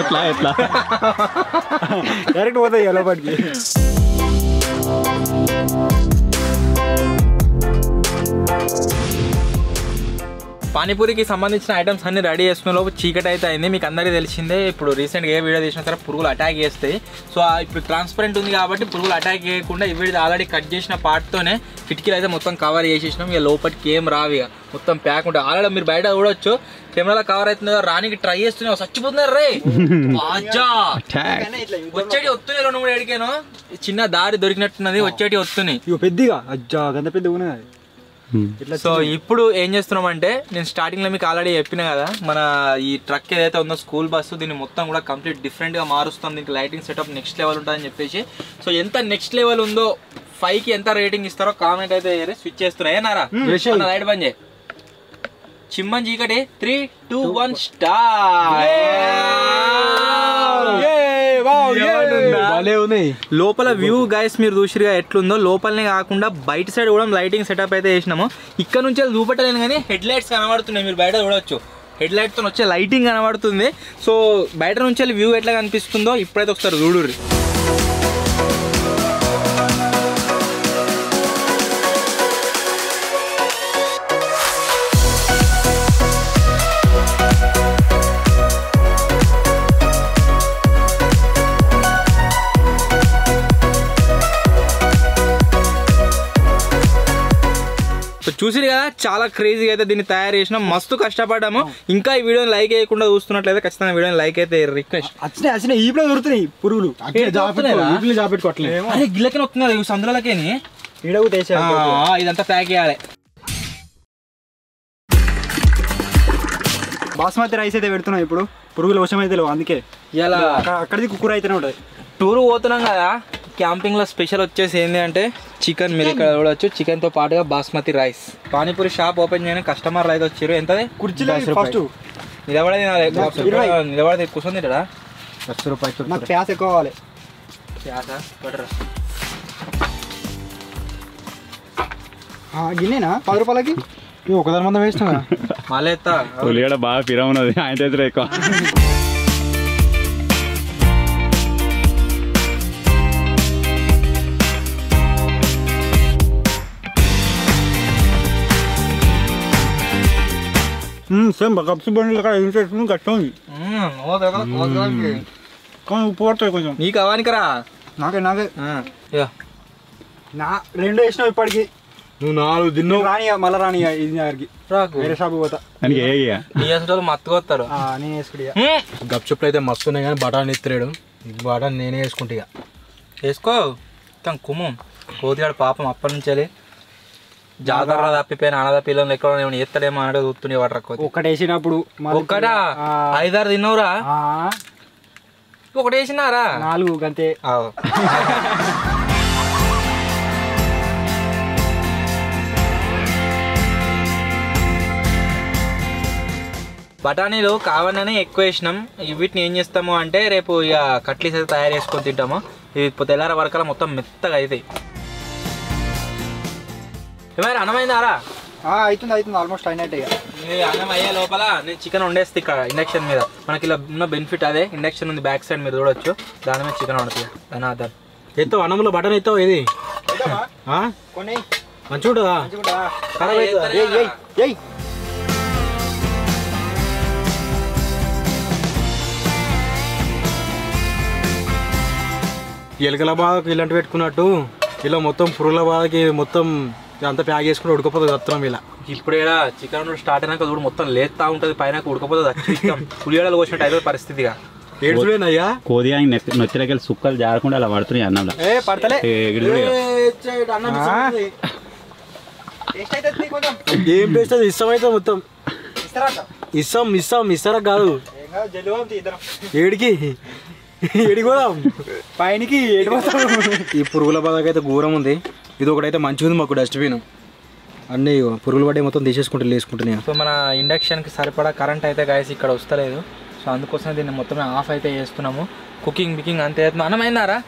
Speaker 4: ఎట్లా
Speaker 2: డైరెక్ట్ పోతాయి లోపలికి.
Speaker 1: పానీపూరికి సంబంధించిన ఐటమ్స్ అన్ని రెడీ చేసుకునే లోపు చీకటి అయితే అయింది. మీకు అందరికీ తెలిసిందే, ఇప్పుడు రీసెంట్గా ఏ వీడియో చేసినా సరే పురుగులు అటాక్ చేస్తాయి. సో ఇప్పుడు ట్రాన్స్పరెంట్ ఉంది కాబట్టి పురుగులు అటాక్ చేయకుండా ఈ వీడియో ఆల్రెడీ కట్ చేసిన పార్ట్తోనే కిటికీలు అయితే మొత్తం కవర్ చేసేసినాం. ఇక లోపలికి ఏం రావు, ఇక మొత్తం ప్యాక్ ఉంటుంది. ఆల్రెడీ మీరు బయట చూడొచ్చు కెమెరాలో కవర్ అవుతుందో రానికి ట్రై చేస్తున్నావు, చచ్చిపోతున్నారు రే. వచ్చేటి వస్తున్నాయి 2-3 ఏడికేనో చిన్న దారి దొరికినట్టున్నది, వచ్చేటి వస్తున్నాయి
Speaker 2: పెద్దగా అజ్జా గంత పెద్ద ఉన్నది.
Speaker 1: సో ఇప్పుడు ఏం చేస్తున్నాం అంటే, నేను స్టార్టింగ్ లో మీకు ఆల్రెడీ చెప్పిన కదా, మన ఈ ట్రక్ ఏదైతే ఉందో స్కూల్ బస్సు, దీన్ని మొత్తం కూడా కంప్లీట్ డిఫరెంట్ గా మారుస్తాం. దీనికి లైటింగ్ సెటప్ నెక్స్ట్ లెవెల్ ఉంటుందని చెప్పేసి. సో ఎంత నెక్స్ట్ లెవెల్ ఉందో 5కి ఎంత రేటింగ్ ఇస్తారో కామెంట్ అయితే స్విచ్ చేస్తున్నాయి. ఏనారా లైట్ బంద్ చేయి. చిమ్మన్ చీకటి 3, 2, 1 స్టార్ట్. లోపల వ్యూ గైస్ మీరు చూసిరుగా ఎట్లుందో. లోపలనే కాకుండా బయట సైడ్ కూడా లైటింగ్ సెటప్ అయితే వేసినాము. ఇక్కడ నుంచి చూపెట్టలేను కానీ హెడ్ లైట్స్ కనబడుతున్నాయి, మీరు బయట చూడవచ్చు. హెడ్ లైట్ తో వచ్చే లైటింగ్ కనబడుతుంది. సో బయట నుంచి వ్యూ ఎట్లా కనిపిస్తుందో ఇప్పుడైతే ఒకసారి చూడుర్రి. చూసిరు కదా చాలా క్రేజీగా అయితే దీన్ని తయారు చేసినాం, మస్తు కష్టపడ్డాము. ఇంకా ఈ వీడియోని లైక్ చేయకుండా చూస్తున్నట్లయితే ఖచ్చితంగా వీడియోని లైక్ అయితే రిక్వెస్ట్.
Speaker 2: వచ్చినాయి ఈపులో దొరుకుతున్నాయి పురుగులు,
Speaker 1: అరే గిల్లకి వస్తున్నారు సందులకేని ఇదంతా ప్యాక్ చేయాలి.
Speaker 2: బాస్మతి రైస్ అయితే పెడుతున్నాం ఇప్పుడు, పురుగుల వర్షం అయితే లేవు, అందుకే
Speaker 1: ఇలా
Speaker 2: అక్కడిది కుక్కర్ అయితేనే ఉంటుంది.
Speaker 1: టూర్ పోతున్నాం కదా, క్యాంపింగ్ లో స్పెషల్ వచ్చేసి ఏంటి అంటే చికెన్. మీరు ఇక్కడ చూడవచ్చు, చికెన్ తో పాటుగా basmati rice. Panipuri shop open చేయని కస్టమర్లు అయితే వచ్చారు. ఎంతది?
Speaker 2: ఫస్ట్
Speaker 1: నిలబడేది నిలబడితే కూర్చొని తింటాడా? 10 రూపాయలు.
Speaker 2: నాకు ప్యాస్ ఎక్కువ కావాలి. గిన్నేనా 10 రూపాయలకి
Speaker 3: ఒకదాని మందం వేసినా
Speaker 1: మళ్ళీ ఎత్తా.
Speaker 4: ఉల్లిగడ్డ బాగా పిరా ఉన్నది, ఆయన చేతిలో ఎక్కువ.
Speaker 2: సేమ్ కప్స్ బండి కష్టం ఉంది కానీ ఉప్పు పడుతుంది కొంచెం.
Speaker 1: నీకు అవానికరా?
Speaker 2: నాకే నా 2 వేసినావు ఇప్పటికి.
Speaker 3: నువ్వు 4 తిన్నావు.
Speaker 2: రాని మళ్ళీ రాని ఇది దగ్గరికి వేరే షాప్ పోతా.
Speaker 1: మత్తుగా వస్తారు.
Speaker 2: నేను వేసుకుంటా.
Speaker 3: గప్చుప్లు అయితే మస్తు ఉన్నాయి కానీ బటాన్ ఎత్తులేడు. బటాన్ నేనే వేసుకుంటా.
Speaker 1: వేసుకో కుమ్మం కోతిగాడు పాపం అప్పటి నుంచి జాతర తప్పిపోయిన అనాథ పిల్లలు ఎక్కడ ఏమైనా ఎత్తడేమో అంటే చూస్తుండే వాటర్
Speaker 2: ఒకటి వేసినప్పుడు
Speaker 1: ఒక్కటా 5-6 తిన్నవురా ఒకటి వేసినారా
Speaker 2: 4 గంతే
Speaker 1: బఠానీలు కావాలని ఎక్కువ వేసినాం. వీటిని ఏం చేస్తాము అంటే రేపు ఇక కట్లీస్ అయితే తయారు చేసుకొని తింటాము. ఇవి తెల్లార వరకల్లా మొత్తం మెత్తగా అవుతాయి. ఏమైనా అన్నమైందారా?
Speaker 2: అవుతుంది ఆల్మోస్ట్ అయినట్టే.
Speaker 1: అన్నం అయ్యే లోపల నేను చికెన్ వండేస్తే ఇక్కడ ఇండక్షన్ మీద. మనకి ఇలా ఉన్న బెనిఫిట్ అదే, ఇండక్షన్ ఉంది బ్యాక్ సైడ్ మీరు చూడొచ్చు. దాని మీద చికెన్ వండుతుంది దాని
Speaker 3: ఎత్తావు అన్నంలో బటన్ ఎత్తావు ఇది మంచిగా ఎలుకల బాధకు ఇలాంటి పెట్టుకున్నట్టు ఇలా మొత్తం పురుగుల బాధకి మొత్తం అంతా ప్యాక్ చేసుకుని ఉడకపోతుంది అత్రం ఇలా.
Speaker 1: ఇప్పుడు ఇలా చికెన్ స్టార్ట్ అయినాక చూడు మొత్తం లేతా ఉంటుంది పైన ఉడకపోతుంది. పులిహోరలు కోసినట్టు అయితే పరిస్థితిగా
Speaker 3: ఏడ్చులేనయ్యా
Speaker 4: కోదిగా నొత్తిలకి సుక్కలు జారకుండా అలా పడుతున్నాయి అన్నంలో.
Speaker 3: ఏం టేస్ట్ అది ఇష్టం అయితే మొత్తం ఇస్తారా కాదు ఏడికి పోదాం
Speaker 2: పైనకి.
Speaker 3: ఈ పురుగుల బాధకి అయితే ఘోరం ఉంది. ఇది ఒకటైతే మంచిగా ఉంది మాకు డస్ట్బిన్. అన్నీ పురుగులు పడ్డే మొత్తం తీసేసుకుంటే లేసుకుంటున్నాయి.
Speaker 1: సో మన ఇండక్షన్కి సరిపడా కరెంట్ అయితే గాయస్ ఇక్కడ వస్తలేదు. సో అందుకోసం దీన్ని మొత్తం ఆఫ్ అయితే చేస్తున్నాము. కుకింగ్ బికింగ్ అంతే అవుతుంది. అన్నమైందారా?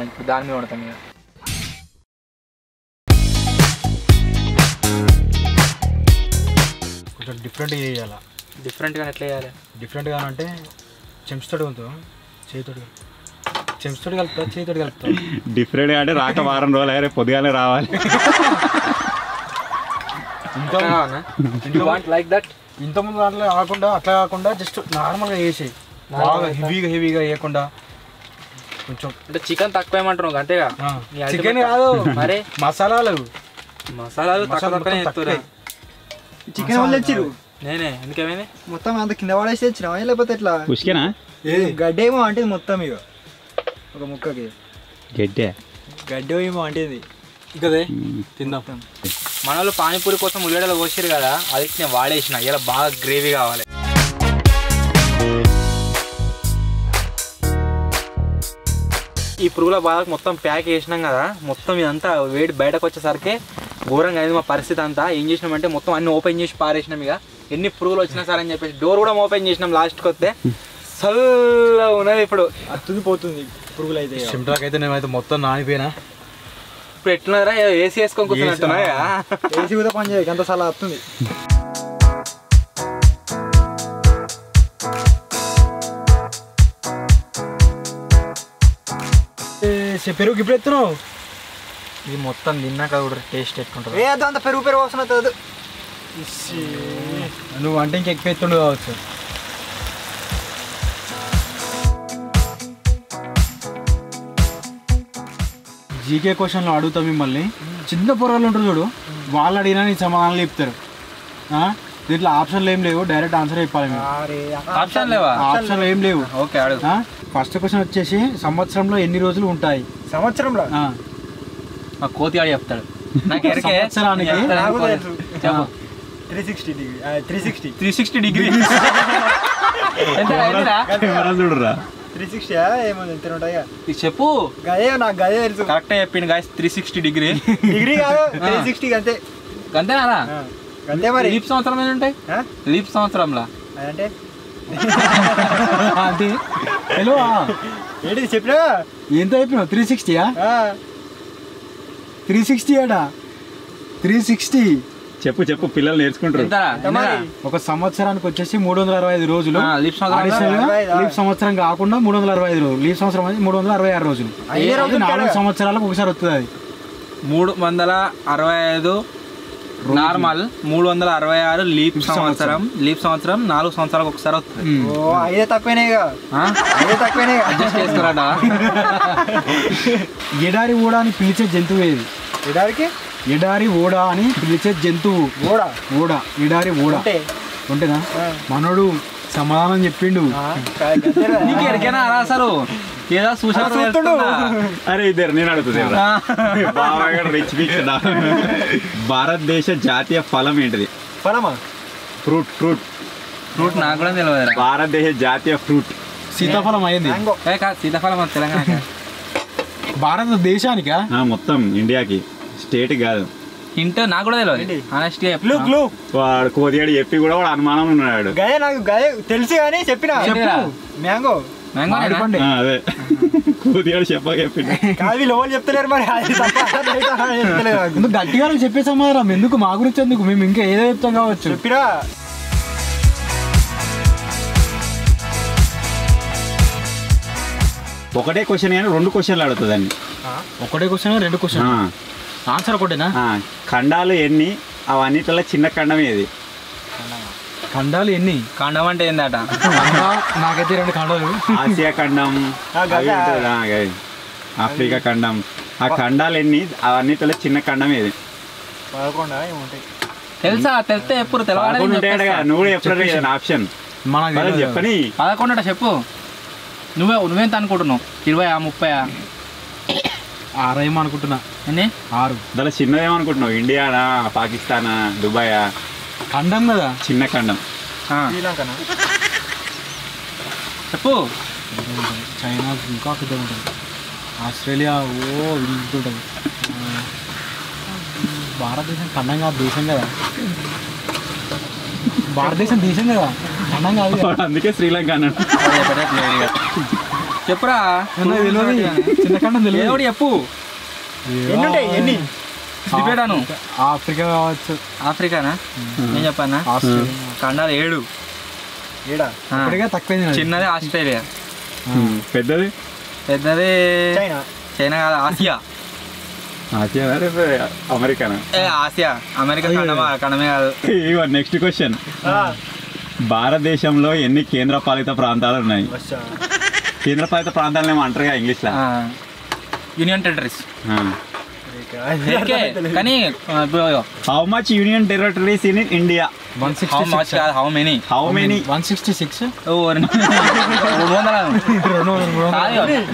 Speaker 1: ఇప్పుడు దాని మీద వండుతాం ఇక.
Speaker 3: కొంచెం డిఫరెంట్గా చేయాలి.
Speaker 1: డిఫరెంట్గా ఎట్లా చేయాలి?
Speaker 3: డిఫరెంట్గా అంటే చెంచుతోటి ఉంటుంది, చేతితోటి చెంచుతోటి కలుపుతా, చేతితోటి కలుపుతా.
Speaker 4: డిఫరెంట్గా అంటే రాక వారం రోజులు అయ్యారే పొద్దుగానే రావాలి.
Speaker 3: ఇంతకుముందు దాంట్లో అట్లా కాకుండా జస్ట్ నార్మల్గా వేసేయి. బాగా హెవీగా వేయకుండా కొంచెం
Speaker 1: అంటే చికెన్ తక్కువ ఏమంటున్నావు అంతేగా?
Speaker 3: చికెన్ కాదు
Speaker 1: మరి
Speaker 3: మసాలాలు
Speaker 2: చికెన్ వాళ్ళు తెచ్చిరు.
Speaker 1: నేనే ఎందుకేమైంది
Speaker 2: మొత్తం అంత కింద పడేసి తెచ్చినా లేకపోతే ఎట్లా?
Speaker 4: ఉష్కేనా
Speaker 2: గడ్డేమో అంటే మొత్తం ఇక ఒక ముక్కకి గడ్డ ఏమో అంటేది
Speaker 3: ఇకదే తిందాం.
Speaker 1: మన వాళ్ళు పానీపూరి కోసం ఉల్లిగడ్డలు కోసారు కదా, అది నేను వాడేసిన. ఇలా బాగా గ్రేవీ కావాలి. ఈ పురుగుల బాధకు మొత్తం ప్యాక్ చేసినాం కదా, మొత్తం ఇదంతా వేడి బయటకు వచ్చేసరికి ఘోరంగా అయింది మా పరిస్థితి అంతా. ఏం చేసినామంటే మొత్తం అన్ని ఓపెన్ చేసి పారేసినాం. ఇక ఎన్ని పురుగులు వచ్చినా సరే అని చెప్పేసి డోర్ కూడా ఓపెన్ చేసినాం. లాస్ట్కి వస్తే చల్లగా ఉన్నది. ఇప్పుడు
Speaker 2: అత్తుంది పోతుంది పురుగులు అయితే.
Speaker 3: సిమ్టాక్ అయితే నేనైతే మొత్తం నానిపోయినా.
Speaker 1: ఇప్పుడు ఎట్లున్నారా ఏసీ వేసుకొని కూర్చున్నట్టున్నాయా?
Speaker 2: ఏసీ కూడా పని చేయక అంత సలా వస్తుంది.
Speaker 3: పెరుగు ఇప్పుడు ఎత్తున్నావు.
Speaker 1: ఇది మొత్తం తిన్నాక కూడా టేస్ట్ ఎట్టుకుంటుంది.
Speaker 2: అంత పెరుగు వస్తున్నది.
Speaker 3: నువ్వు అంటే ఇంకెక్కువ ఎత్తుండు కావచ్చు. జీకే క్వశ్చన్లు అడుగుతాం మిమ్మల్ని. చిన్న పొరలు ఉంటారు చూడు, వాళ్ళు అడిగినా నీ సమాధానాలు చెప్తారు. దీంట్లో ఆప్షన్లు ఏం లేవు, డైరెక్ట్ ఆన్సర్ చెప్పాలి.
Speaker 1: ఆప్షన్ లేవా?
Speaker 3: ఆప్షన్లు ఏం లేవు.
Speaker 1: ఓకే అడుగు.
Speaker 3: ఫస్ట్ క్వశ్చన్ వచ్చేసి సంవత్సరంలో ఎన్ని రోజులు ఉంటాయి?
Speaker 2: సంవత్సరంలో
Speaker 1: మా కోతిగాడు చెప్తాడు. నాకు
Speaker 3: సంవత్సరానికి
Speaker 2: 360 డిగ్రీ.
Speaker 1: చెప్పు.
Speaker 2: గదే నాకు గదే తెలుసు.
Speaker 1: కరెక్ట్ చెప్పిండు గాయస్. 360 డిగ్రీ
Speaker 2: కాదు 360 అంతే.
Speaker 1: అంతేనా?
Speaker 2: అంతే మరి.
Speaker 1: లీప్ సంవత్సరం ఏమి ఉంటాయి? లీప్ సంవత్సరంలా
Speaker 2: అంటే
Speaker 3: హలో
Speaker 2: ఏంటి చెప్పినా?
Speaker 3: ఎంత చెప్పినావు? 360యా? 360 ఆడా? 360
Speaker 4: చెప్పు పిల్లలు నేర్చుకుంటారు.
Speaker 3: ఒక సంవత్సరానికి వచ్చేసి 365 రోజులు.
Speaker 1: లీప్
Speaker 3: సంవత్సరం కాకుండా 365 రోజులు. లీప్ సంవత్సరం అనేది 366 రోజులు. 4 సంవత్సరాలకు ఒకసారి వస్తుంది. అది
Speaker 1: 365 నార్మల్, 366 లీప్ సంవత్సరం. లీప్ సంవత్సరం 4 సంవత్సరాలకు ఒకసారి వస్తుంది.
Speaker 2: అదే తక్కువనే
Speaker 1: అడ్జస్ట్ చేస్తారట.
Speaker 3: ఎడారి ఓడ అని పిలిచే జంతువు ఏది? ఎడారి ఓడ అని పిలిచే జంతువు. ఓడ ఎడారి ఓడ ఉంటేనా? మనోడు సమాధానం చెప్పిండు.
Speaker 1: నీకు ఎరికైనా అసలు ఏదో చూసాడు.
Speaker 4: అరే ఇద్దరు నేను అడుగుతుంది బాగా రిచ్ బిచ్ భారతదేశ జాతీయ ఫలం ఏంటిది?
Speaker 2: ఫలమా?
Speaker 4: ఫ్రూట్ ఫ్రూట్
Speaker 1: ఫ్రూట్ నాకు కూడా తెలియదు.
Speaker 4: భారతదేశ జాతీయ ఫ్రూట్
Speaker 3: సీతాఫలం అయింది.
Speaker 1: కాదు సీతాఫలం తెలంగాణ.
Speaker 3: భారతదేశానికా?
Speaker 4: మొత్తం ఇండియాకి, స్టేట్ కాదు.
Speaker 1: హింట్ నాకు కూడా తెలియదు. ఆనెస్ట్
Speaker 4: వాడు కోదిగాడు చెప్పి కూడా వాడు అనుమానం ఉన్నాడు.
Speaker 2: గయ నాకు గయ తెలుసు కానీ చెప్పిన మ్యాంగో.
Speaker 4: అదే కోదిగాడు చెప్పిండు.
Speaker 2: కాదు లోపల చెప్తలేరు మరి.
Speaker 3: గట్టిగా చెప్పేసాం కదా, ఎందుకు మా గురించి ఎందుకు, మేము ఇంకా ఏదో చెప్తాం కావచ్చు.
Speaker 2: చెప్పినా
Speaker 4: ఒకటే క్వశ్చన్ కానీ 2 క్వశ్చన్లు అడుగుతుందండి.
Speaker 3: ఒకటే క్వశ్చన్ 2 క్వశ్చన్, ఆన్సర్ ఒకటేనా?
Speaker 4: ఖండాలు ఎన్ని? అవన్నిటిలో చిన్న ఖండం ఏది?
Speaker 3: ఖండాలు ఎన్ని?
Speaker 1: ఖండం అంటే ఏందట?
Speaker 3: నాకైతే 2 ఖండాలు.
Speaker 4: ఆసియా ఖండం, ఆఫ్రికా ఖండం. ఆ ఖండాలు ఎన్ని? అవన్నిటిలో చిన్న ఖండం ఏది?
Speaker 2: 11 ఏముంటాయి
Speaker 1: తెలుసా? తెలిస్తే ఎప్పుడు తెలవాలి.
Speaker 4: నువ్వు ఎప్పుడు ఆప్షన్ చెప్పని
Speaker 1: 11 చెప్పు. నువ్వెంత అనుకుంటున్నావు? 20, 30?
Speaker 3: 6 ఏమో అనుకుంటున్నా.
Speaker 1: ఎన్ని?
Speaker 3: 6.
Speaker 4: దాని చిన్నదేమనుకుంటున్నావు? ఇండియానా, పాకిస్తానా, దుబాయా?
Speaker 3: ఖండం కదా,
Speaker 4: చిన్న ఖండం.
Speaker 2: శ్రీలంకనా?
Speaker 1: చెప్పు.
Speaker 3: చైనా ఇంకా పెద్ద ఉంటుంది. ఆస్ట్రేలియా ఇంత ఉంటుంది. భారతదేశం ఖండం కాదు, దేశం కదా. భారతదేశం దేశం కదా, ఖండం కాదు.
Speaker 4: అందుకే శ్రీలంక అన్నాడు.
Speaker 1: చెప్పురా.
Speaker 3: చిన్న ఖండం తెలియదు.
Speaker 1: చెప్పు.
Speaker 2: ఎన్ని?
Speaker 1: చెప్పాను.
Speaker 3: ఆఫ్రికా కావచ్చు.
Speaker 1: ఆఫ్రికానా? నేను చెప్పానా? ఖండాలు 7.
Speaker 3: తక్కువ.
Speaker 1: చిన్నది ఆస్ట్రేలియా,
Speaker 4: పెద్దది
Speaker 1: చైనా కాదు, ఆసియా.
Speaker 4: అమెరికానా?
Speaker 1: ఆసియా, అమెరికా ఖండమే కాదు.
Speaker 4: Next question. భారతదేశంలో ఎన్ని కేంద్రపాలిత ప్రాంతాలు ఉన్నాయి? కేంద్రపాలిత ప్రాంతాలు ఏమో అంటారుగా ఇంగ్లీష్ లో.
Speaker 1: Union territories. కానీ
Speaker 4: how much union territories in India?
Speaker 3: 166.
Speaker 1: How many?
Speaker 3: 166.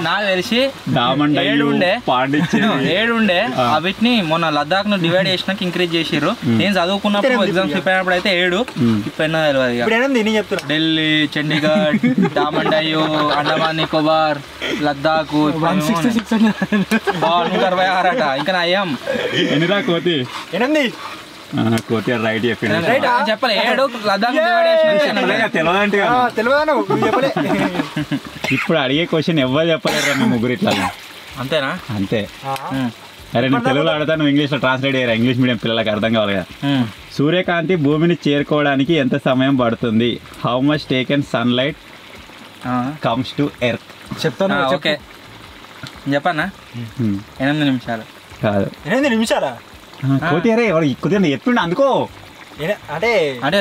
Speaker 1: నాకు తెలిసి
Speaker 4: దామండయ్య,
Speaker 1: 7 ఉండే.
Speaker 4: పాండిచ్చేరి
Speaker 1: 7 ఉండే. వీటిని మొన్న లద్దాఖ్ ను డివైడ్ చేసినాక ఇంక్రీజ్ చేసిర్రు. నేను చదువుకున్నప్పుడు ఎగ్జామ్స్ ప్రిపేర్ అయినప్పుడు అయితే 7. ఇప్పుడు ఎన్నో తెలియదు. ఢిల్లీ, చండీగఢ్, దామండయ్య, అండమాన్ నికోబార్, లద్దాఖ్ 166 అట. ఇంకా నయం.
Speaker 4: ఎన్నిరా కోతి?
Speaker 2: 8.
Speaker 4: కోతి రైట్ చెప్పిండు.
Speaker 1: చెప్పలే 7 లద్దాఖ్ డివైడ్ చేసిన
Speaker 4: తెలియదంటే.
Speaker 2: చెప్పలే.
Speaker 4: ఇప్పుడు అడిగే క్వశ్చన్ ఎవరు చెప్పలేరు మీ ముగ్గురు ఇట్లా.
Speaker 1: అంతేనా?
Speaker 4: అంతే. అరే నేను తెలుగులో అడతా, నువ్వు ఇంగ్లీష్లో ట్రాన్స్లేట్ అయ్యారా? ఇంగ్లీష్ మీడియం పిల్లలకి అర్థం కావాలి కదా. సూర్యకాంతి భూమిని చేరుకోవడానికి ఎంత సమయం పడుతుంది? How much taken sunlight comes to earth?
Speaker 3: చెప్తాను.
Speaker 1: ఓకే చెప్పన్నా. 8 నిమిషాలు
Speaker 4: కాదు.
Speaker 2: 8 నిమిషాలా?
Speaker 4: కోతి అరే కొద్దిగా చెప్పిండు అందుకో.
Speaker 2: అంటే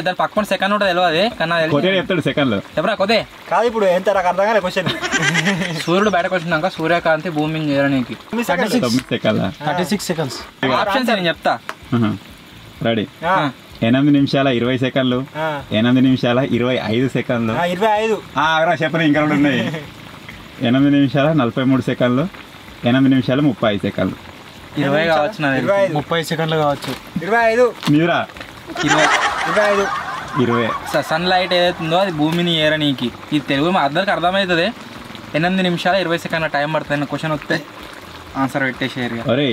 Speaker 1: దాని పక్కన సెకండ్ ఉంటుంది తెలియదు. కన్నా
Speaker 4: కొద్దిగా చెప్తాడు సెకండ్లో.
Speaker 1: చెప్పరా కొద్దే.
Speaker 2: కాదు ఇప్పుడు ఎంత నాకు అర్థం కాలే క్వశ్చన్.
Speaker 1: సూర్యుడు బయటకు వచ్చినాక సూర్యకాంతి భూమిని చేరడానికి
Speaker 3: 36 seconds.
Speaker 1: ఆప్షన్స్ నేను చెప్తా.
Speaker 4: రెడీ. 8 నిమిషాల 20 సెకండ్లు, 8 నిమిషాల 25 సెకండ్లు,
Speaker 2: 25
Speaker 4: చెప్పని ఇంకా 2 ఉన్నాయి. 8 నిమిషాల 43 సెకండ్లు, 8 నిమిషాల 35 సెకండ్లు.
Speaker 1: 20 కావచ్చు.
Speaker 3: 30 సెకండ్లు కావచ్చు.
Speaker 2: 25
Speaker 4: మీరా?
Speaker 2: 20
Speaker 1: సన్ లైట్ ఏదైతుందో అది భూమిని ఏరనీకి. ఇది తెలుగు మా అందరికి అర్థమవుతుంది. 8 నిమిషాల 20 సెకండ్ల టైం పడుతుంది. క్వశ్చన్ వస్తే ఆన్సర్ పెట్టేసేరు.
Speaker 4: అరే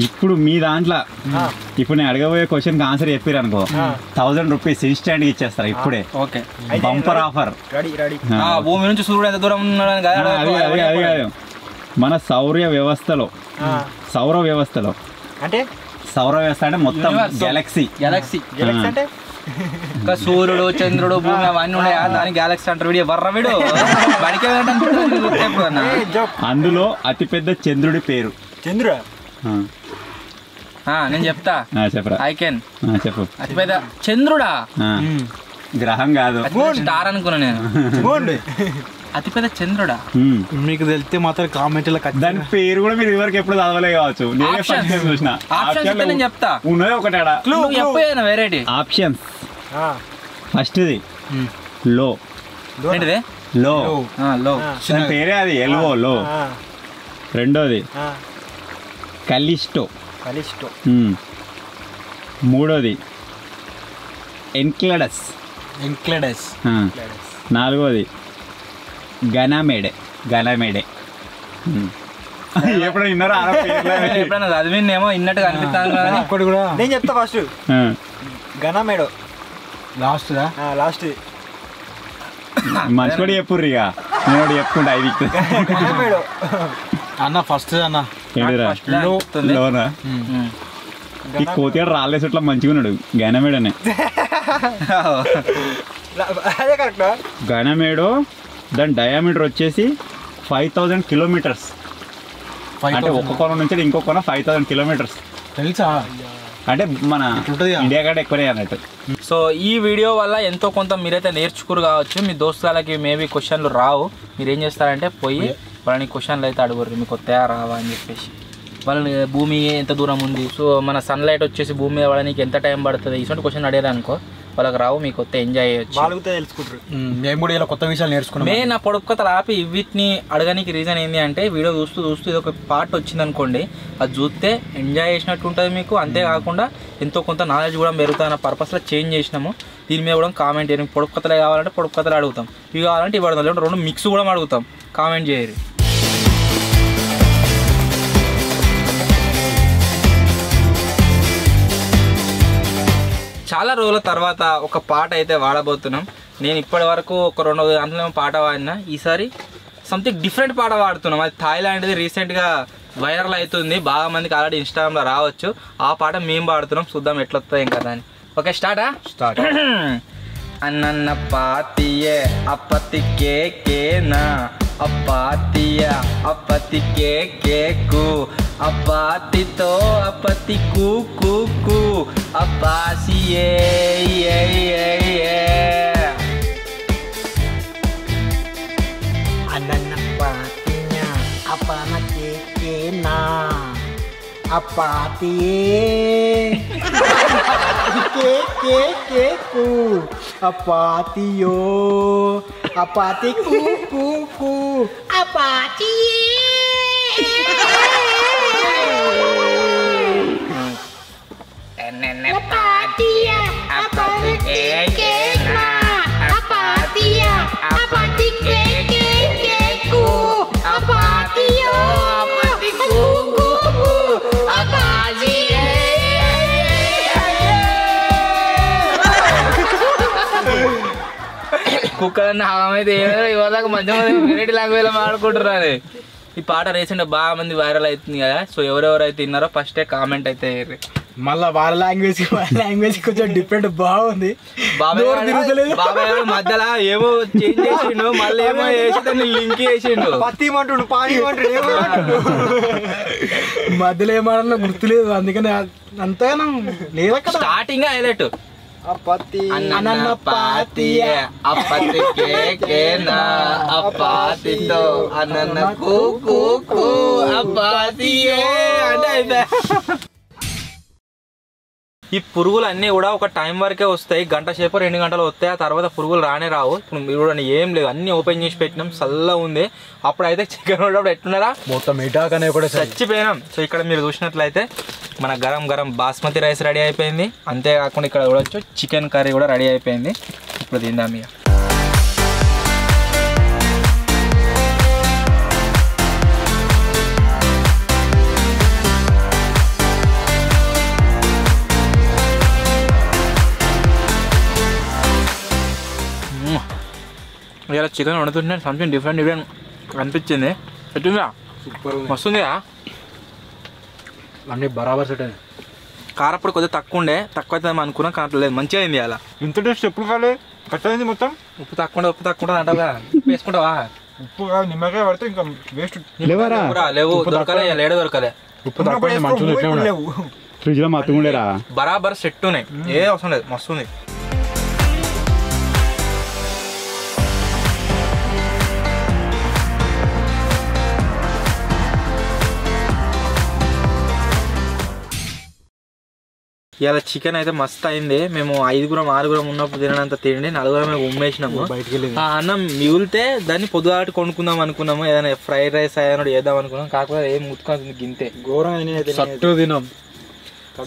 Speaker 4: ఇప్పుడు మీ దాంట్లో ఇప్పుడు నేను అడగబోయే క్వశ్చన్ ఆన్సర్ చెప్పారు అనుకో, 1000 రూపీస్ ఇన్స్టెంట్ ఇచ్చేస్తారు ఇప్పుడే.
Speaker 1: Okay,
Speaker 4: bumper offer.
Speaker 1: భూమి నుంచి సూర్యుడు ఎంత దూరం ఉన్నాడు కదా.
Speaker 4: అది కాదు, మన సౌర వ్యవస్థలో
Speaker 2: అంటే
Speaker 4: సౌర వ్యవస్థ అంటే మొత్తం గెలాక్సీ
Speaker 2: అంటే
Speaker 1: ఇంకా సూర్యుడు, చంద్రుడు, భూమి అవన్నీ ఉన్నాయి. దాని గ్యాలక్సీ అంటారు. వీడియో వర్ర వీడు బడికే.
Speaker 4: అందులో అతిపెద్ద చంద్రుడి పేరు?
Speaker 2: చంద్రుడా?
Speaker 1: నేను చెప్తా.
Speaker 4: చెప్పరా.
Speaker 1: I can.
Speaker 4: చెప్పు.
Speaker 1: అతిపెద్ద చంద్రుడా?
Speaker 4: గ్రహం కాదు,
Speaker 1: స్టార్ అనుకున్నా నేను. అతిపెద్ద చంద్రుడా?
Speaker 3: మీకు తెలిస్తే మాత్రం కామెంట్.
Speaker 4: దాని పేరు కూడా మీరు ఎవరికి ఎప్పుడు చదవలే కావచ్చు. చూసిన
Speaker 1: నేను చెప్తా.
Speaker 4: ఉన్నది ఒకటాడా
Speaker 1: వెరైటీ
Speaker 4: ఆప్షన్స్. ఫస్ట్ది లో.
Speaker 1: ఏంటిది?
Speaker 4: లో
Speaker 1: లో
Speaker 4: దాని పేరే అది ఎల్వో లో. రెండోది కలిస్టో. మూడోది ఎన్క్లడస్. నాలుగోది గనామేడే. ఎప్పుడైనా విన్నారా?
Speaker 1: ఎప్పుడైనా చదివిందేమో ఇన్నట్టుగా అనిపిస్తాను కానీ
Speaker 2: ఒక్కటి కూడా నేను చెప్తా ఫస్ట్. గనామేడో లాస్ట్
Speaker 4: మంచి కూడా చెప్పుర్రు ఇక. నేను కూడా చెప్పుకుంటా ఐదు
Speaker 2: గనామేడో
Speaker 3: అన్న ఫస్ట్ అన్న
Speaker 4: లోనా. ఈ కోతిగాడు రాలేసట్లా మంచిగా ఉన్నాడు. గనమేడనే
Speaker 2: అదే కరెక్ట్.
Speaker 4: గనమేడో దాని డయామీటర్ వచ్చేసి 5000 కిలోమీటర్స్. అంటే ఒక్క కోణం నుంచి ఇంకో కోణం 5000 కిలోమీటర్స్.
Speaker 3: తెలుసా?
Speaker 4: అంటే మన ఇండియా కంటే ఎక్కువనే అన్నట్టు.
Speaker 1: సో ఈ వీడియో వల్ల ఎంతో కొంత మీరైతే నేర్చుకురు కావచ్చు. మీ దోస్తులకి మేబీ క్వశ్చన్లు రావు. మీరు ఏం చేస్తారంటే పోయి వాళ్ళని క్వశ్చన్లు అయితే అడుగుర్రు, మీకు వస్తాయా రావా అని చెప్పేసి. వాళ్ళని భూమి ఎంత దూరం ఉంది, సో మన సన్లైట్ వచ్చేసి భూమి మీద పడడానికి ఎంత టైం పడుతుంది, ఇటువంటి క్వశ్చన్ అడిగారు అనుకో వాళ్ళకి రావు, మీకు వస్తే ఎంజాయ్ చేయొచ్చు.
Speaker 2: వాళ్ళతో తెలుసుకుంటారు.
Speaker 3: మేము కూడా ఇలా కొత్త విషయాలు నేర్చుకున్నాం.
Speaker 1: నా పొడుపు కథలు ఆపి వీటిని అడగడానికి రీజన్ ఏంటి అంటే వీడియో చూస్తూ ఇది ఒక పార్ట్ వచ్చింది అనుకోండి, అది చూస్తే ఎంజాయ్ చేసినట్టు ఉంటుంది మీకు. అంతేకాకుండా ఎంతో కొంత నాలెడ్జ్ కూడా పెరుగుతుంది అన్న పర్పస్లో చేంజ్ చేసినాము. దీని మీద కూడా కామెంట్ చేయరు. పొడుపు కథలే కావాలంటే పొడుపు కథలు అడుగుతాం, ఇవి కావాలంటే ఇవి అడుగుతాం, రెండు మిక్స్ కూడా అడుగుతాం. కామెంట్ చేయరు. చాలా రోజుల తర్వాత ఒక పాట అయితే వాడబోతున్నాం. నేను ఇప్పటి వరకు ఒక 2 గంటల పాట వాడినా, ఈసారి సంథింగ్ డిఫరెంట్ పాట వాడుతున్నాం. అది థాయిలాండ్ది, రీసెంట్గా వైరల్ అవుతుంది, బాగా మందికి ఆల్రెడీ ఇన్స్టాగ్రామ్లో రావచ్చు. ఆ పాట మేము పాడుతున్నాం, చూద్దాం ఎట్లా వస్తుంది ఏం కదా అని. Okay start. అన్న పాతియే అప్పతి కేకేనా అపాతియ అపతి కేకు అపాతితో అపతి కూకు అపాసియే
Speaker 2: అన్న పాతియా అపన కేకేనా అపాతియే కేకు అపాతియో అపాతి కూకు అపాతియే.
Speaker 1: కుక్కలన్నీ హాగమైతే ఇవాళ మంచి వెరైటీ లాంగ్వేజ్లో మాట్లాడుకుంటున్నారు. ఈ పాట రీసెంట్ బాగా మంది వైరల్ అవుతుంది కదా, సో ఎవరెవరైతే విన్నారో ఫస్టే కామెంట్ అయితే
Speaker 2: మళ్ళా వాళ్ళ లాంగ్వేజ్ కొంచెం డిఫరెంట్ బాగుంది.
Speaker 1: బాబాయ్ మధ్యలో ఏమో చేంజ్ చేసిండు, మళ్ళీ ఏమో వేసి దాన్ని లింక్ చేసిండు.
Speaker 2: పత్తిమంటుడు పానీమంటుడు మధ్యలో ఏమన్నా గుర్తులేదు, అందుకని అంతగానో లేదా
Speaker 1: స్టార్టింగ్ హైలైట్
Speaker 2: అపతి
Speaker 1: అన్న పాతియ అపతి కేకేనా అపాతితో అన్న కూకు అపాతియే అంటే అయిపోయా. ఈ పురుగులు అన్నీ కూడా ఒక టైం వరకే వస్తాయి, గంట సేపు 2 గంటలు వస్తాయి, ఆ తర్వాత పురుగులు రానే రావు. ఇప్పుడు మీరు కూడా ఏం లేదు, అన్నీ ఓపెన్ చేసి పెట్టినాం, చల్లగా ఉంది. అప్పుడైతే చికెన్ ఉన్నప్పుడు ఎట్లున్నారా
Speaker 3: మొత్తం ఇటాకనే కూడా
Speaker 1: చచ్చిపోయినాం. సో ఇక్కడ మీరు చూసినట్లయితే మన గరం బాస్మతి రైస్ రెడీ అయిపోయింది. అంతేకాకుండా ఇక్కడ చూడొచ్చు చికెన్ కర్రీ కూడా రెడీ అయిపోయింది. ఇప్పుడు తిందాం ఇక. ఇలా చికెన్ వండుతుంటే సంథింగ్ డిఫరెంట్ అనిపించింది. ఎట్టుందా?
Speaker 3: సూపర్
Speaker 1: వస్తుందిగా,
Speaker 3: అన్ని బరాబర్ సెట్ అయింది.
Speaker 1: కారప్పుడు కొద్దిగా తక్కువ అవుతుంది అనుకున్నాం, కానీ లేదు, మంచిగా అయింది. అలా
Speaker 2: ఇంత టేస్ట్ ఎప్పుడు కాలేదు, కట్టయింది మొత్తం.
Speaker 1: ఉప్పు తక్కువ అంటావా? ఉప్పు వేసుకుంటావా?
Speaker 2: ఉప్పు నిమ్మకాయ పడితే ఇంకా వేస్ట్.
Speaker 1: లేవు, దొరకలే, లేడ దొరకలే.
Speaker 3: ఉప్పు తక్కువ మంచిగా
Speaker 2: లేవు,
Speaker 4: ఫ్రిడ్జ్ లో మత్తుకుండేరా
Speaker 1: బరాబర్ సెట్ ఉన్నాయి, ఏ అవసరం లేదు, మస్తు ఉంది. ఇవాళ చికెన్ అయితే మస్తు అయింది. మేము 5-6 ఉన్నప్పుడు తినడంత తిండి 4 ఉమ్మేసినాము. ఆ అన్నం మిగిలితే దాన్ని పొద్దుగాటి కొనుక్కుందాం అనుకున్నాము. ఏదైనా ఫ్రైడ్ రైస్ ఏదైనా చేద్దాం అనుకున్నాం. కాకపోతే ఏం ముట్టుకుంటుంది గింతే
Speaker 3: సట్టు తినాం.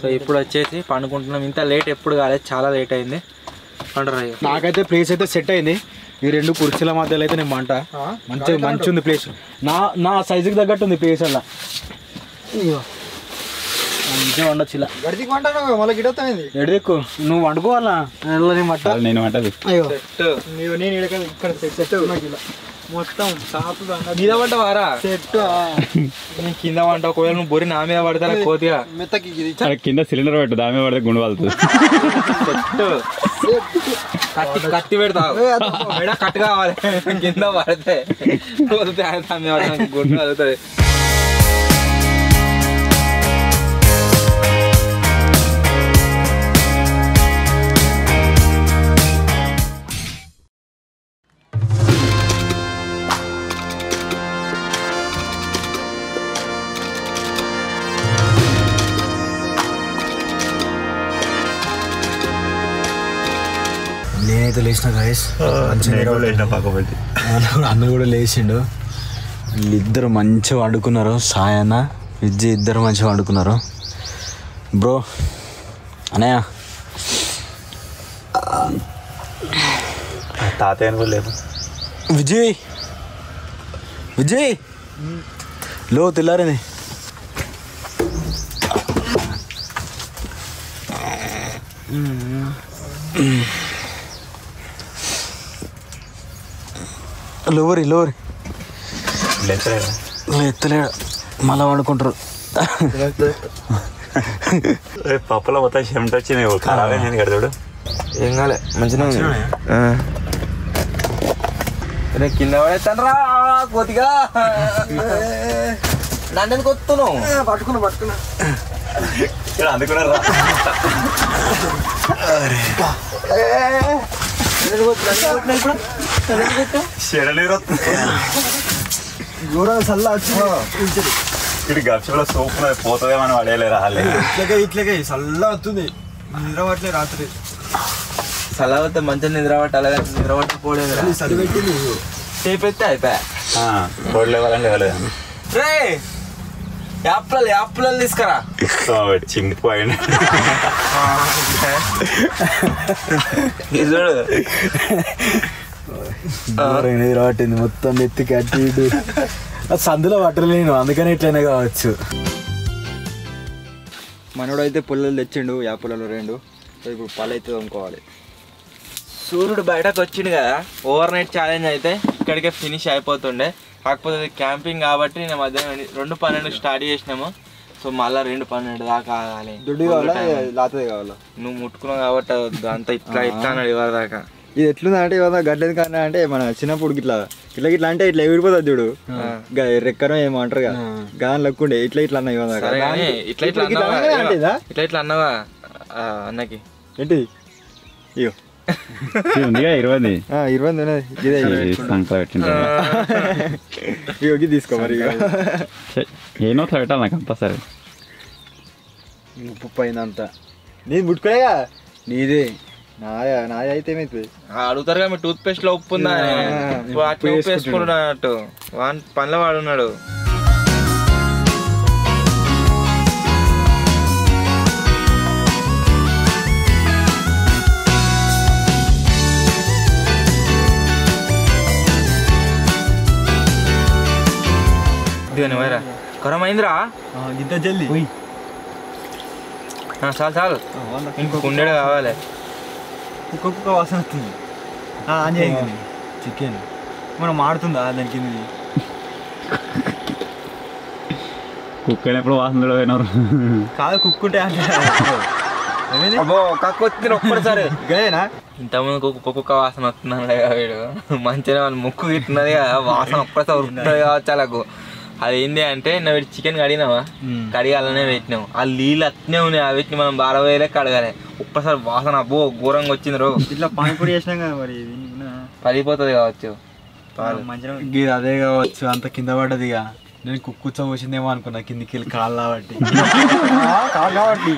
Speaker 1: సో ఇప్పుడు వచ్చేసి పండుకుంటున్నాం. ఇంత లేట్ ఎప్పుడు కాలేదు, చాలా లేట్ అయింది. అంటారు
Speaker 3: నాకైతే ప్లేస్ అయితే సెట్ అయింది. ఈ 2 కుర్చీల మధ్యలో అయితే నేను మంట మంచి ఉంది ప్లేస్. నా సైజుకి తగ్గట్టు ఉంది ప్లేస్. అలా మంచిగా వండొచ్చు. ఇలా
Speaker 2: మళ్ళీ గిడతాయింది
Speaker 3: ఎడెక్కు నువ్వు వండుకోవాలా మట్ట
Speaker 4: నేను వంటది
Speaker 2: నేను ఇక్కడ సెట్ ఇలా మొత్తం సాపు
Speaker 1: మీద పడ్డవారా
Speaker 2: సెట్
Speaker 1: నేను కింద వంట. ఒకవేళ నువ్వు బొరి నా మీద పడతారా కోతిగా
Speaker 2: మెత్తకి
Speaker 4: కింద సిలిండర్ పెట్టు, దాని మీద పడితే గుండు వాళ్తుంది.
Speaker 1: కత్తి పెడతావు మెడ కట్ కావాలి. కింద పడితే దాని మీద పడతాను గుండు కలుగుతుంది.
Speaker 3: నేనైతే లేచిన గాయస్ అన్న కూడా లేచిండు. వీళ్ళిద్దరు మంచిగా వండుకున్నారు. సాయన్న విజయ్ ఇద్దరు మంచిగా వండుకున్నారు. బ్రో అనయ్య
Speaker 4: తాతయ్య కూడా లేదు.
Speaker 3: విజయ్ విజయ్ లో తెల్లారని లోవరి ఎత్తలేడు మళ్ళా వండుకుంటారు.
Speaker 4: పప్పులో మొత్తం చెమట వచ్చింది. ఖరాబ్ అయింది కడతాడు.
Speaker 1: ఏం కాలే మంచిగా కింద పడేస్తాను రా కొద్దిగా నన్ను కొత్తున్నావు.
Speaker 2: పట్టుకున్నా
Speaker 4: అందుకున్నారా
Speaker 2: చల్లా
Speaker 4: ఇటు గప్చులో సూప్ పోతుందేమని పడేయలేరా?
Speaker 2: ఇట్లకే చల్లా వస్తుంది. నిద్ర పట్టలే రాత్రి.
Speaker 1: సలవతే మంచిగా నిద్ర పట్టాలి. నిద్ర పట్టకపోలేదు
Speaker 2: చలి పెట్టింది.
Speaker 1: చేపెత్తే అయిపోయా.
Speaker 4: కోడి లేవాలని లేవలేదు.
Speaker 1: రే యాప్లలో తీసుకురా.
Speaker 4: చింపు అయిన
Speaker 3: నిద్ర పట్టింది మొత్తం నెత్తికి అటు ఇటు. సందులో పట్టలేను అందుకని ఇట్లనే కావచ్చు. మనోడు అయితే పుల్లలు తెచ్చిండు. యాపులలో 2. సో ఇప్పుడు పళ్ళు అయితే తోముకోవాలి.
Speaker 1: సూర్యుడు బయటకు వచ్చిండు కదా. ఓవర్ నైట్ ఛాలెంజ్ అయితే ఇక్కడికే ఫినిష్ అయిపోతుండే. కాకపోతే క్యాంపింగ్ కాబట్టి నేను మధ్యాహ్నం 2:12 స్టార్ట్ చేసినాము. సో మళ్ళీ 2:12 దాకా ఆగాలి.
Speaker 3: దుడ్డు కావాలా లాతది కావాలా?
Speaker 1: నువ్వు ముట్టుకున్నావు కాబట్టి అంతా ఇట్లా అన్నాడు ఇవాళ దాకా.
Speaker 3: ఇది ఎట్లుందంటే ఇవాళ గట్లేదు కానీ అంటే మన చిన్నప్పుడు ఇట్లా అంటే ఇట్లా ఎగిరిపోతుంది చూడు. రెక్కరం ఏమంటారు కదా గాని లక్కుండే ఇట్లా అన్నా ఇవాళ
Speaker 1: ఇట్లా అన్నావా అన్నకి
Speaker 3: ఏంటి ఇయో
Speaker 4: 20
Speaker 3: ఇవి తీసుకో మరి.
Speaker 4: ఏనో పెట్టాలి నాకు కంపల్సరీ.
Speaker 3: ఉప్పు పైన అంతా నేను ముట్టుకోలేగా నీదే నాది అయితే ఏమైతుంది
Speaker 1: అడుగుతారుగా మీ టూత్ పేస్ట్ లో ఉప్పు ఉందా అట్లా ఉప్పు వేసుకున్నట్టు పనిలో వాడున్నాడు. వైరా కరం అయిందిరా
Speaker 3: ఇంత జల్దీ
Speaker 1: చాలు ఇంకొక ఉండేది కావాలి.
Speaker 3: కుక్క వాసన వస్తుంది. చికెన్ మనం మాడుతుందా దానికి
Speaker 4: కుక్క ఎప్పుడు వాసన పోయినారు
Speaker 3: కాదు కుక్కుంటే అంటే
Speaker 1: కక్క వచ్చింది ఒక్కసారి
Speaker 3: గదేనా
Speaker 1: ఇంతకుముందు కుక్క వాసన వస్తున్నాడు వీడు మంచిగా వాళ్ళు ముక్కు గిట్టున్నది కదా వాసన ఒక్కసారి ఉరుకుతుంది కావచ్చు అలాగూ. అది ఏంటి అంటే నా వీటి చికెన్ కడిగినావా కడిగాలనే పెట్టినావు ఆ నీళ్ళు అట్నే ఉన్నాయి. ఆ వీటిని మనం బారవేలే కడగాలి. ఒక్కసారి వాసన అబ్బో ఘోరంగా వచ్చింది రో.
Speaker 3: ఇట్లా పానిపూరి చేసినాం కదా మరి
Speaker 1: పడిపోతుంది కావచ్చు
Speaker 3: అదే కావచ్చు అంత కింద పడ్డది. నేను కుక్కుచ్చ పోసిందేమో అనుకున్నా కిందికి వెళ్ళి కాళ్ళు కాబట్టి
Speaker 2: కాదు కాబట్టి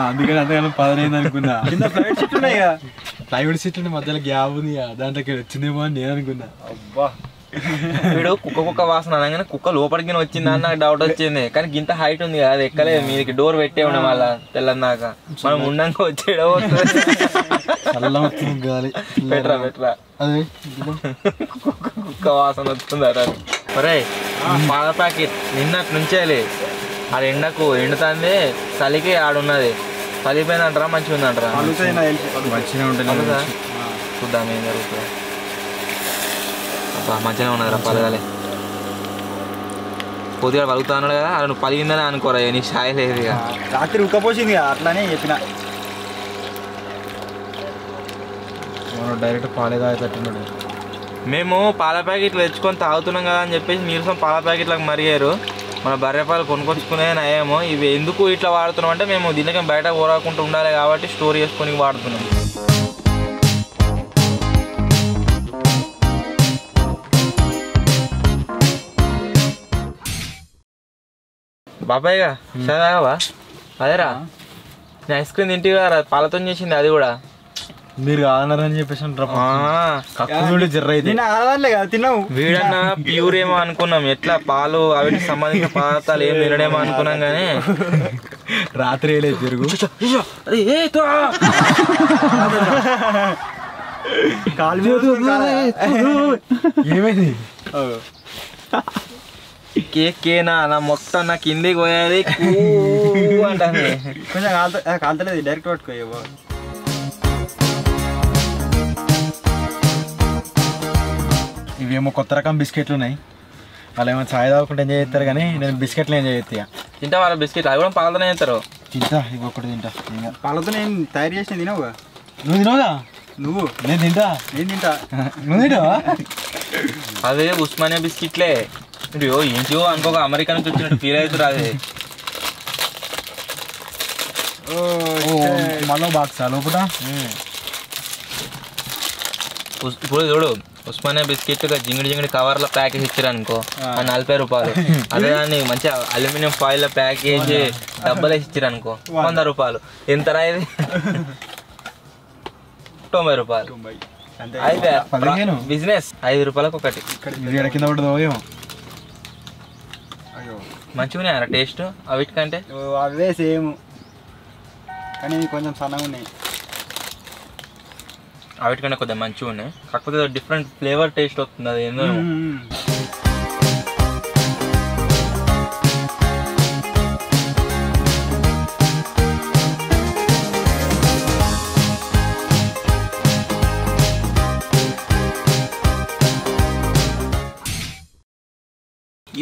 Speaker 3: అందుకని అంతగానో పదనైంది అనుకున్నా
Speaker 2: కింద ఫ్లైట్ సీట్లు ఉన్నాయి కదా.
Speaker 3: ప్లైవుడ్ సీట్లు మధ్యలో గ్యాప్ ఉంది దాంట్లోకి వచ్చిందేమో అని నేను అనుకున్నా.
Speaker 2: అబ్బా
Speaker 1: వీడు కుక్క వాసన అనగానే కుక్క లోపలికి వచ్చిందా అని నాకు డౌట్ వచ్చింది. కానీ ఇంత హైట్ ఉంది కదా, అది ఎక్కలేదు. మీదకి డోర్ పెట్టే ఉండే మళ్ళా తెల్లన్నాక మనం ఉండంగా వచ్చేయడం
Speaker 3: చల్ల వస్తుంది గాలి.
Speaker 1: పెట్రా
Speaker 3: అదే
Speaker 1: కుక్క వాసన వస్తుంది అట. ఒరే పాల ప్యాకెట్ నిన్నటి నుంచేది ఆడ ఎండకు ఎండుతుంది, చలికి ఆడున్నది. చలిపోయిందంటారా మంచిగా ఉందంటారా?
Speaker 3: మంచిగా ఉంటుంది.
Speaker 1: చూద్దాం ఏం జరుగుతుంది. మంచిగా ఉన్నదిరా పలగాలి. కొద్దిగా పలుకుతా అన్నాడు కదా, అలా నువ్వు పలిగిందని అనుకోరా, నీ ఛాయ్ లేదు ఇక.
Speaker 2: రాత్రి ఉక్కపోసింది అట్లానే చెప్పిన.
Speaker 3: డైరెక్ట్ పాలే తాగేటట్టున్నాడు.
Speaker 1: మేము పాల ప్యాకెట్లు తెచ్చుకొని తాగుతున్నాం కదా అని చెప్పేసి నీరసం పాల ప్యాకెట్లకు మరిగారు. మన బర్రె పాలు కొనుక్కొచ్చుకునే నయేమో. ఇవి ఎందుకు ఇట్లా వాడుతున్నాం అంటే మేము దీనికి బయట ఊరకుండా ఉండాలి కాబట్టి స్టోర్ చేసుకొని వాడుతున్నాం. బాబాయ్గా చదివావా? అదేరా నేను ఐస్ క్రీమ్ తింటే కదా పాలతో చేసింది అది కూడా.
Speaker 3: మీరు కాదన్నారని చెప్పేసి జర్ర అయితే
Speaker 2: తిన్నావు.
Speaker 1: వీడన్నా ప్యూర్ ఏమో అనుకున్నాం. ఎట్లా పాలు అవిటికి సంబంధించిన పదార్థాలు ఏం తినడేమో అనుకున్నాం కానీ
Speaker 3: రాత్రి వేయలేదు జరుగు. ఏమైంది?
Speaker 1: కేకేనా నా మొత్తం నా కిందికి పోయేది అంటే
Speaker 2: కొంచెం కాలుతలేదు, డైరెక్ట్ పట్టుకో.
Speaker 3: ఇవేమో కొత్త రకం బిస్కెట్లు ఉన్నాయి. వాళ్ళు ఏమో ఛాయ్ తాగకుండా ఎంజాయ్ చేస్తారు కానీ నేను బిస్కెట్లు ఎంజాయ్ చేస్తా.
Speaker 1: తింటా వాళ్ళ బిస్కెట్ అవి కూడా పాలతోనే చేస్తారు.
Speaker 3: తింటా ఇంకొకటి తింటా.
Speaker 2: పాలతో నేను తయారు చేసిన తినవుగా.
Speaker 3: నువ్వు తినవుగా?
Speaker 2: నువ్వు
Speaker 3: నేను తింటా.
Speaker 2: నేను తింటా.
Speaker 3: నువ్వు తింటావా?
Speaker 1: అదే ఉస్మానియా బిస్కెట్లే. ఏంటో అనుకోక అమెరికా నుంచి వచ్చినట్టు ఫీల్ అవుతారు. అది
Speaker 3: మళ్ళీ బాక్స్ లోపల.
Speaker 1: ఇప్పుడు చూడు ఉస్మానియా బిస్కెట్ జింగిడి కవర్ల ప్యాకేజ్ ఇచ్చారు అనుకో, 40 రూపాయలు. అదే దాన్ని మంచిగా అల్యూమినియం ఫాయిల్ ప్యాకేజ్ డబ్బలేసి ఇచ్చారు అనుకో 100 రూపాయలు. ఎంత రాయది? 90 రూపాయలు. అయితే బిజినెస్ 5 రూపాయలకు ఒకటి.
Speaker 3: కింద పడుతుందో ఏమో.
Speaker 1: మంచిగా ఉన్నాయా టేస్ట్ అవిటికంటే?
Speaker 2: అవే సేమ్ కానీ కొంచెం సన్నగా ఉన్నాయి.
Speaker 1: అవిటికంటే కొద్దిగా మంచిగా ఉన్నాయి, కాకపోతే డిఫరెంట్ ఫ్లేవర్ టేస్ట్ వస్తుంది. అది ఏందో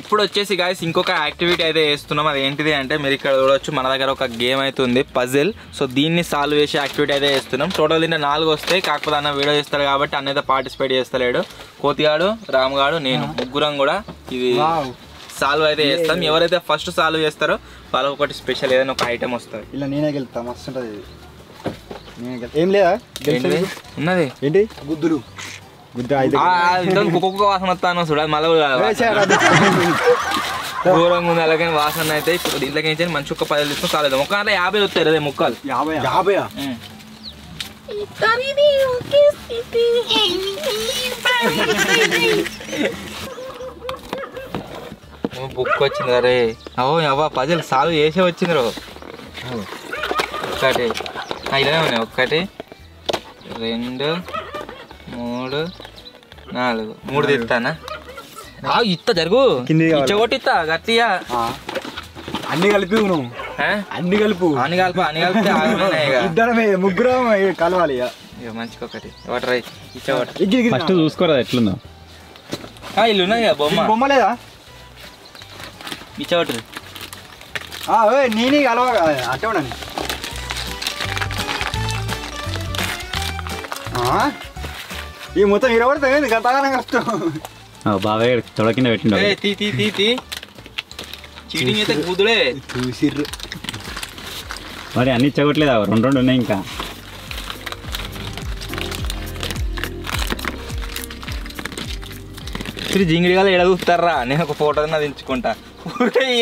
Speaker 1: ఇప్పుడు వచ్చేసి గాయస్ ఇంకొక యాక్టివిటీ అయితే చేస్తున్నాం. అది ఏంటిది అంటే మీరు ఇక్కడ చూడవచ్చు, మన దగ్గర ఒక గేమ్ అయితే ఉంది పజిల్. సో దీన్ని సాల్వ్ చేసే యాక్టివిటీ అయితే చేస్తున్నాం. టోటల్ దీంట్లో 4 వస్తాయి. కాకపోతే అన్న వీడియో చేస్తాడు కాబట్టి అన్న అయితే పార్టిసిపేట్ చేస్తలేడు. కోతిగాడు, రాముగాడు, నేను ముగ్గురం కూడా ఇది సాల్వ్ అయితే చేస్తాం. ఎవరైతే ఫస్ట్ సాల్వ్ చేస్తారో వాళ్ళకి ఒకటి స్పెషల్ ఏదైనా ఒక ఐటమ్ వస్తుంది.
Speaker 2: ఇలా నేనే గెలుతా, మస్తు ఉంటుంది. ఏం లేదా
Speaker 1: ఉన్నది
Speaker 2: ఏంటి? గుద్దులు
Speaker 1: కుక్క వాసన వస్తాను చూడాలి మళ్ళీ ఘోరంగా ఉంది. అలాగే వాసన అయితే ఇప్పుడు దీంట్లోకి మంచి ఒక 10 తీసుకుని కాలేదు. ఒక 50 వస్తాయి అదే ముక్కలు.
Speaker 2: 50
Speaker 1: బుక్ వచ్చింది. అరే అవ్వ పజలు సాల్వ్ చేసే వచ్చింది రో. ఒకటి ఇలానే ఉన్నాయి. 1 2 3 4 3 తీస్తానా? ఇత్త జరుగు ఇచ్చగొట్టి ఇస్తా గట్టిగా
Speaker 2: అన్ని కలిపి నువ్వు అన్ని కలుపు
Speaker 1: అని కలిపితే
Speaker 2: ఇద్దరమే ముగ్గురం కలవాలి.
Speaker 1: మంచిగా ఒకటి వాటర్ ఇచ్చగొట్టి
Speaker 4: ఫస్ట్ చూసుకోరా ఎట్లుందో.
Speaker 1: ఇల్లు ఉన్నది కదా
Speaker 2: బొమ్మ లేదా?
Speaker 1: ఇచ్చగొట్టి
Speaker 2: నేనే కలవ అంటే ఉండండి. ఈ మొత్తం ఇరవడుతుంది గతగానే కష్టం.
Speaker 4: బాబాయ్ తొడ కింద పెట్టిండు.
Speaker 1: చీటింగ్ అయితే కూతుడే
Speaker 2: చూసిర్రు.
Speaker 4: మరి అన్ని ఇచ్చగొట్టలేదా? 2 ఉన్నాయి ఇంకా.
Speaker 1: రాత్రి జింగిడిగా ఎడగూస్తారా నేను ఒక ఫోటో దించుకుంటా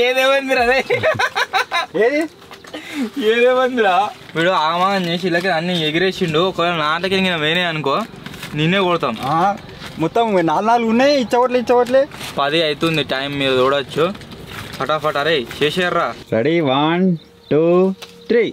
Speaker 1: ఏదేమైందిరా అదే ఏదేమైందిరా వీడు ఆమాన్ చేసి ఇలాగే అన్ని ఎగిరేసిండు ఒకవేళ నాటకి నేను వేనే అనుకో నిన్నే కొడతాం
Speaker 2: మొత్తం 4 ఉన్నాయి ఇచ్చవట్లే
Speaker 1: 10 అవుతుంది టైం మీరు చూడవచ్చు ఫటాఫట్ అరే చేసేర్రా
Speaker 4: రెడీ 1 2 3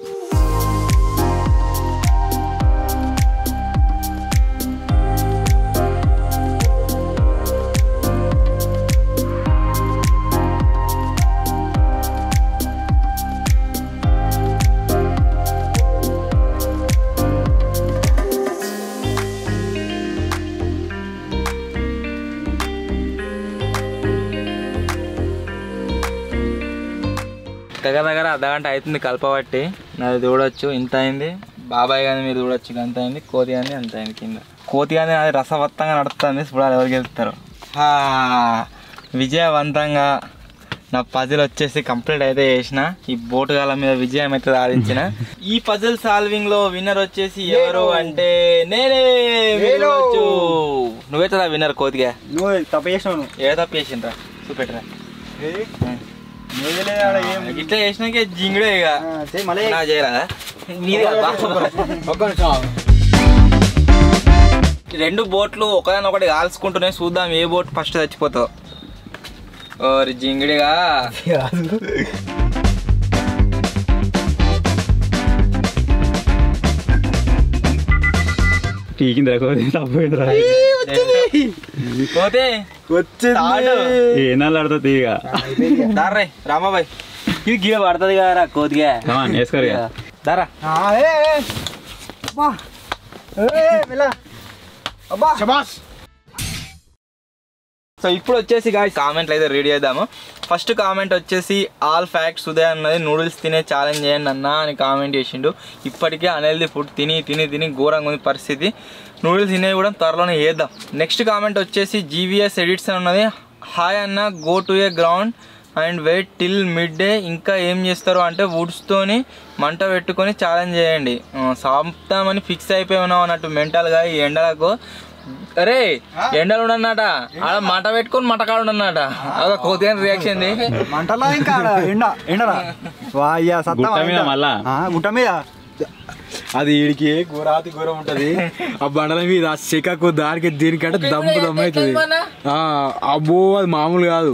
Speaker 1: దగ్గర అర్ధగంట అవుతుంది కలపబట్టి నాది చూడొచ్చు ఇంత అయింది బాబాయ్ కానీ మీరు చూడొచ్చు అంత అయింది కోతి కానీ అంత అయింది కింద కోతి కానీ అది రసవత్తంగా నడుస్తుంది చూడాలి ఎవరికి వెళ్తారు విజయవంతంగా నా పజిల్ వచ్చేసి కంప్లీట్ అయితే చేసిన ఈ బోటుగాల మీద విజయం అయితే సాధించిన ఈ పజిల్ సాల్వింగ్ లో విన్నర్ వచ్చేసి ఎవరు అంటే నేనే నువ్వైతే విన్నర్ కోతిగా
Speaker 2: నువ్వు తప్పు చేసినావు
Speaker 1: ఏ తప్పు చేసిండ్రా చూపెట్టరా ఇట్లా చేసినాకే జింగుడే ఇక నా చేయరా రెండు బోట్లు ఒకదానొకటి కాల్చుకుంటూనే చూద్దాం ఏ బోట్ ఫస్ట్ చచ్చిపోతావు ఓరి జింగిడిగా
Speaker 4: టీకిందిరా కోతి తప్పైందిరా
Speaker 1: పోతే
Speaker 4: ఏనాళ్ళు ఆడుతుంది తీగ
Speaker 1: దారే రామాబాయ్ ఇది గీడ పడుతుంది కదరా కోతిగా
Speaker 4: వేసుకోరు
Speaker 1: దారా సో ఇప్పుడు వచ్చేసి కామెంట్లు అయితే రెడీ చేద్దాము ఫస్ట్ కామెంట్ వచ్చేసి ఆల్ ఫ్యాక్ట్స్ ఉదయం అన్నది నూడిల్స్ తినే ఛాలెంజ్ చేయండి అన్న అని కామెంట్ చేసిండు ఇప్పటికే అన్హెల్దీ ఫుడ్ తిని ఘోరంగా ఉంది పరిస్థితి నూడిల్స్ తినేవి కూడా త్వరలోనే చేద్దాం నెక్స్ట్ కామెంట్ వచ్చేసి జీవీఎస్ ఎడిట్స్ అని ఉన్నది హాయ్ అన్న go to a ground and wait till mid day ఇంకా ఏం చేస్తారు అంటే వుడ్స్తోని మంట పెట్టుకొని ఛాలెంజ్ చేయండి సాపుతామని ఫిక్స్ అయిపోయి ఉన్నాం అన్నట్టు మెంటల్గా ఈ ఎండలకు అరే ఎండలు ఉండన్నట ఆడ మంట పెట్టుకొని మంటకాడు ఉండన్నట అదో కోతి రియాక్షన్
Speaker 2: మంటలా ఇంకా ఎండరా
Speaker 4: మళ్ళా
Speaker 2: గుట్ట మీద
Speaker 3: అది వీడికి ఘోరాతి ఘోరం ఉంటది ఆ బండల మీద ఆ శిఖకు దానికి దీనికంటే దమ్ము అవుతుంది అబ్బో అది మామూలు కాదు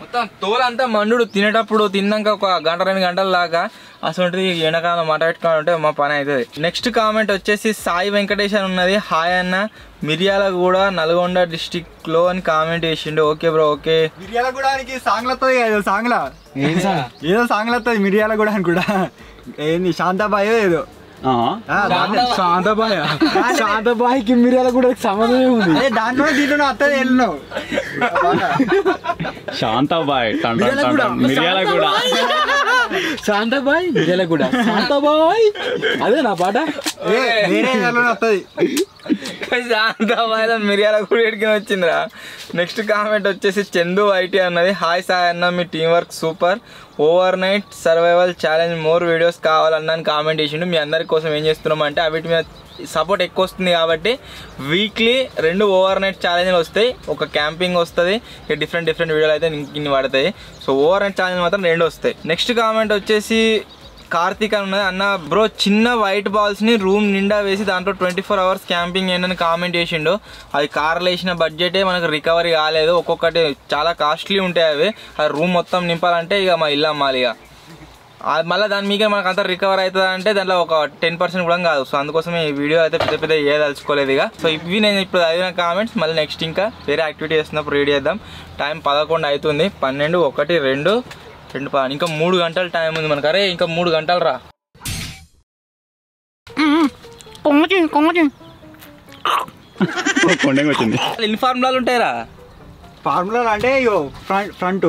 Speaker 1: మొత్తం తోలంతా మండు తినేటప్పుడు తిన్నాక ఒక గంట 2 గంటల దాకా అసలు ఎండాకాలం మంట పెట్టుకొని ఉంటే మా పని అవుతుంది నెక్స్ట్ కామెంట్ వచ్చేసి సాయి వెంకటేష్ అని ఉన్నది హాయ్ అన్న మిర్యాలగూడ నల్గొండ డిస్టిక్ లో అని కామెంట్ చేసిండు ఓకే బ్రో ఓకే
Speaker 2: మిర్యాలగూడానికి సాంగ్లు వస్తుంది ఏదో సాంగ్లా ఏదో సాంగ్లు వస్తుంది మిర్యాలగూడానికి కూడా ఏంది శాంతాబాయ్ ఏదో
Speaker 3: శాంతబాయికి మిర్యాల కూడా సంబంధమే ఉంది
Speaker 2: దాంట్లో దీంట్లో వస్తుంది వెళ్ళినావు
Speaker 4: శాంతాబాయ్ మిర్యాలగూడ
Speaker 3: శాంతాబాయ్ మిర్యాల కూడా శాంతాబాయ్ అదే నా పాట
Speaker 2: వేరే వస్తుంది
Speaker 1: శాంతాబాయ్లో మిర్యాల కూడా ఎడికి వచ్చిందిరా నెక్స్ట్ కామెంట్ వచ్చేసి చందు ఐటీ అన్నది హాయ్ సాయి అన్న మీ team work super over night survival challenge more videos కావాలన్నా కామెంట్ చేసిండు మీ అందరి కోసం ఏం చేస్తున్నాం అంటే వీటి మీద సపోర్ట్ ఎక్కువ వస్తుంది కాబట్టి వీక్లీ 2 ఓవర్ నైట్ ఛాలెంజ్లు వస్తాయి ఒక క్యాంపింగ్ వస్తుంది డిఫరెంట్ వీడియోలు అయితే ఇన్ని పడతాయి సో ఓవర్ నైట్ ఛాలెంజ్ మాత్రం 2 వస్తాయి నెక్స్ట్ కామెంట్ వచ్చేసి కార్తీక్ అని ఉన్నది అన్న బ్రో చిన్న వైట్ బాల్స్ని రూమ్ నిండా వేసి దాంట్లో 24 అవర్స్ క్యాంపింగ్ ఏంటని కామెంట్ చేసిండు అది కార్లు వేసిన బడ్జెటే మనకు రికవరీ కాలేదు ఒక్కొక్కటి చాలా కాస్ట్లీ ఉంటాయి అవి అది రూమ్ మొత్తం నింపాలంటే ఇక మా ఇల్లు అమ్మాలి ఇక మళ్ళీ దాని మీద మనకు అంతా రికవర్ అవుతుంది అంటే దాంట్లో ఒక 10% కూడా కాదు సో అందుకోసం ఈ వీడియో అయితే పెద్ద ఏదలుచుకోలేదు ఇక సో ఇవి నేను ఇప్పుడు చదివిన కామెంట్స్ మళ్ళీ నెక్స్ట్ ఇంకా వేరే యాక్టివిటీ చేస్తున్నప్పుడు రెడీ చేద్దాం టైం 11 అవుతుంది 12 1 2 ఇంకా 3 గంటల టైం ఉంది మనకు అరే ఇంకా 3 గంటలు రా
Speaker 4: వచ్చింది
Speaker 1: ఎన్ని ఫార్ములాలు ఉంటాయిరా
Speaker 2: ఫార్ములా అంటే ఫ్రంట్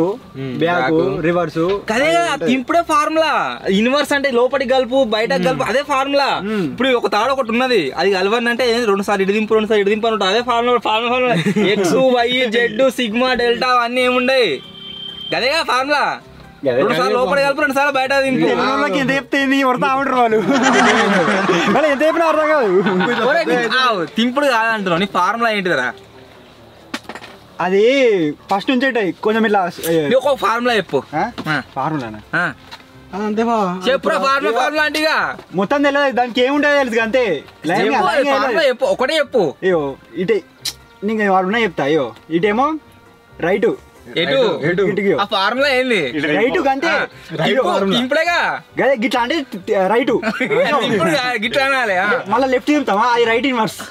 Speaker 2: బ్యాక్ రివర్స్
Speaker 1: అదే ఇప్పుడే ఫార్ములా యూనివర్స్ అంటే లోపలికి కలుపు బయటకు కలుపు అదే ఫార్ములా ఇప్పుడు ఒక తాడు ఒకటి ఉన్నది అది కలవని అంటే 2 సార్లు ఇటు దింపు 2 సార్లు ఇటు దింపు అని అదే formula x y z sigma delta అవన్నీ ఏముండయి అదేగా ఫార్ములా 2 సార్లు లోపల కలుపు 2 సార్లు బయట దింపు
Speaker 2: ఎంత చెప్తే కొడతా ఉంటారు వాళ్ళు మళ్ళీ ఎంత చెప్పినా అర్థం కాదు
Speaker 1: తింపుడు కాదంటున్నావు నీ ఫార్ములా ఏంటిదరా
Speaker 2: అది ఫస్ట్ నుంచి కొంచెం ఇట్లా
Speaker 1: ఒక ఫార్ములా చెప్పు.
Speaker 2: ఫార్ములానా
Speaker 1: ఆ.
Speaker 2: అంతే బా
Speaker 1: చెప్పురా ఫార్ములా అంటిగా
Speaker 2: మొత్తం తెలియదు దానికి ఏముంటుంది తెలుసు అంతే
Speaker 1: ఫార్ములా చెప్పు, ఒకటే చెప్పు.
Speaker 2: అయ్యో ఇటే నీకు వాడు ఉన్నా చెప్తా. అయ్యో ఇటేమో రైటు
Speaker 1: ఎటు ఆ ఫార్ములా ఏంది?
Speaker 2: రైటు అంతే
Speaker 1: ఇంపుడేగా
Speaker 2: గిట్లా అంటే రైటు
Speaker 1: గిట్లా అనాలి.
Speaker 2: మళ్ళీ లెఫ్ట్ తింటామా అది రైట్ ఇన్వర్స్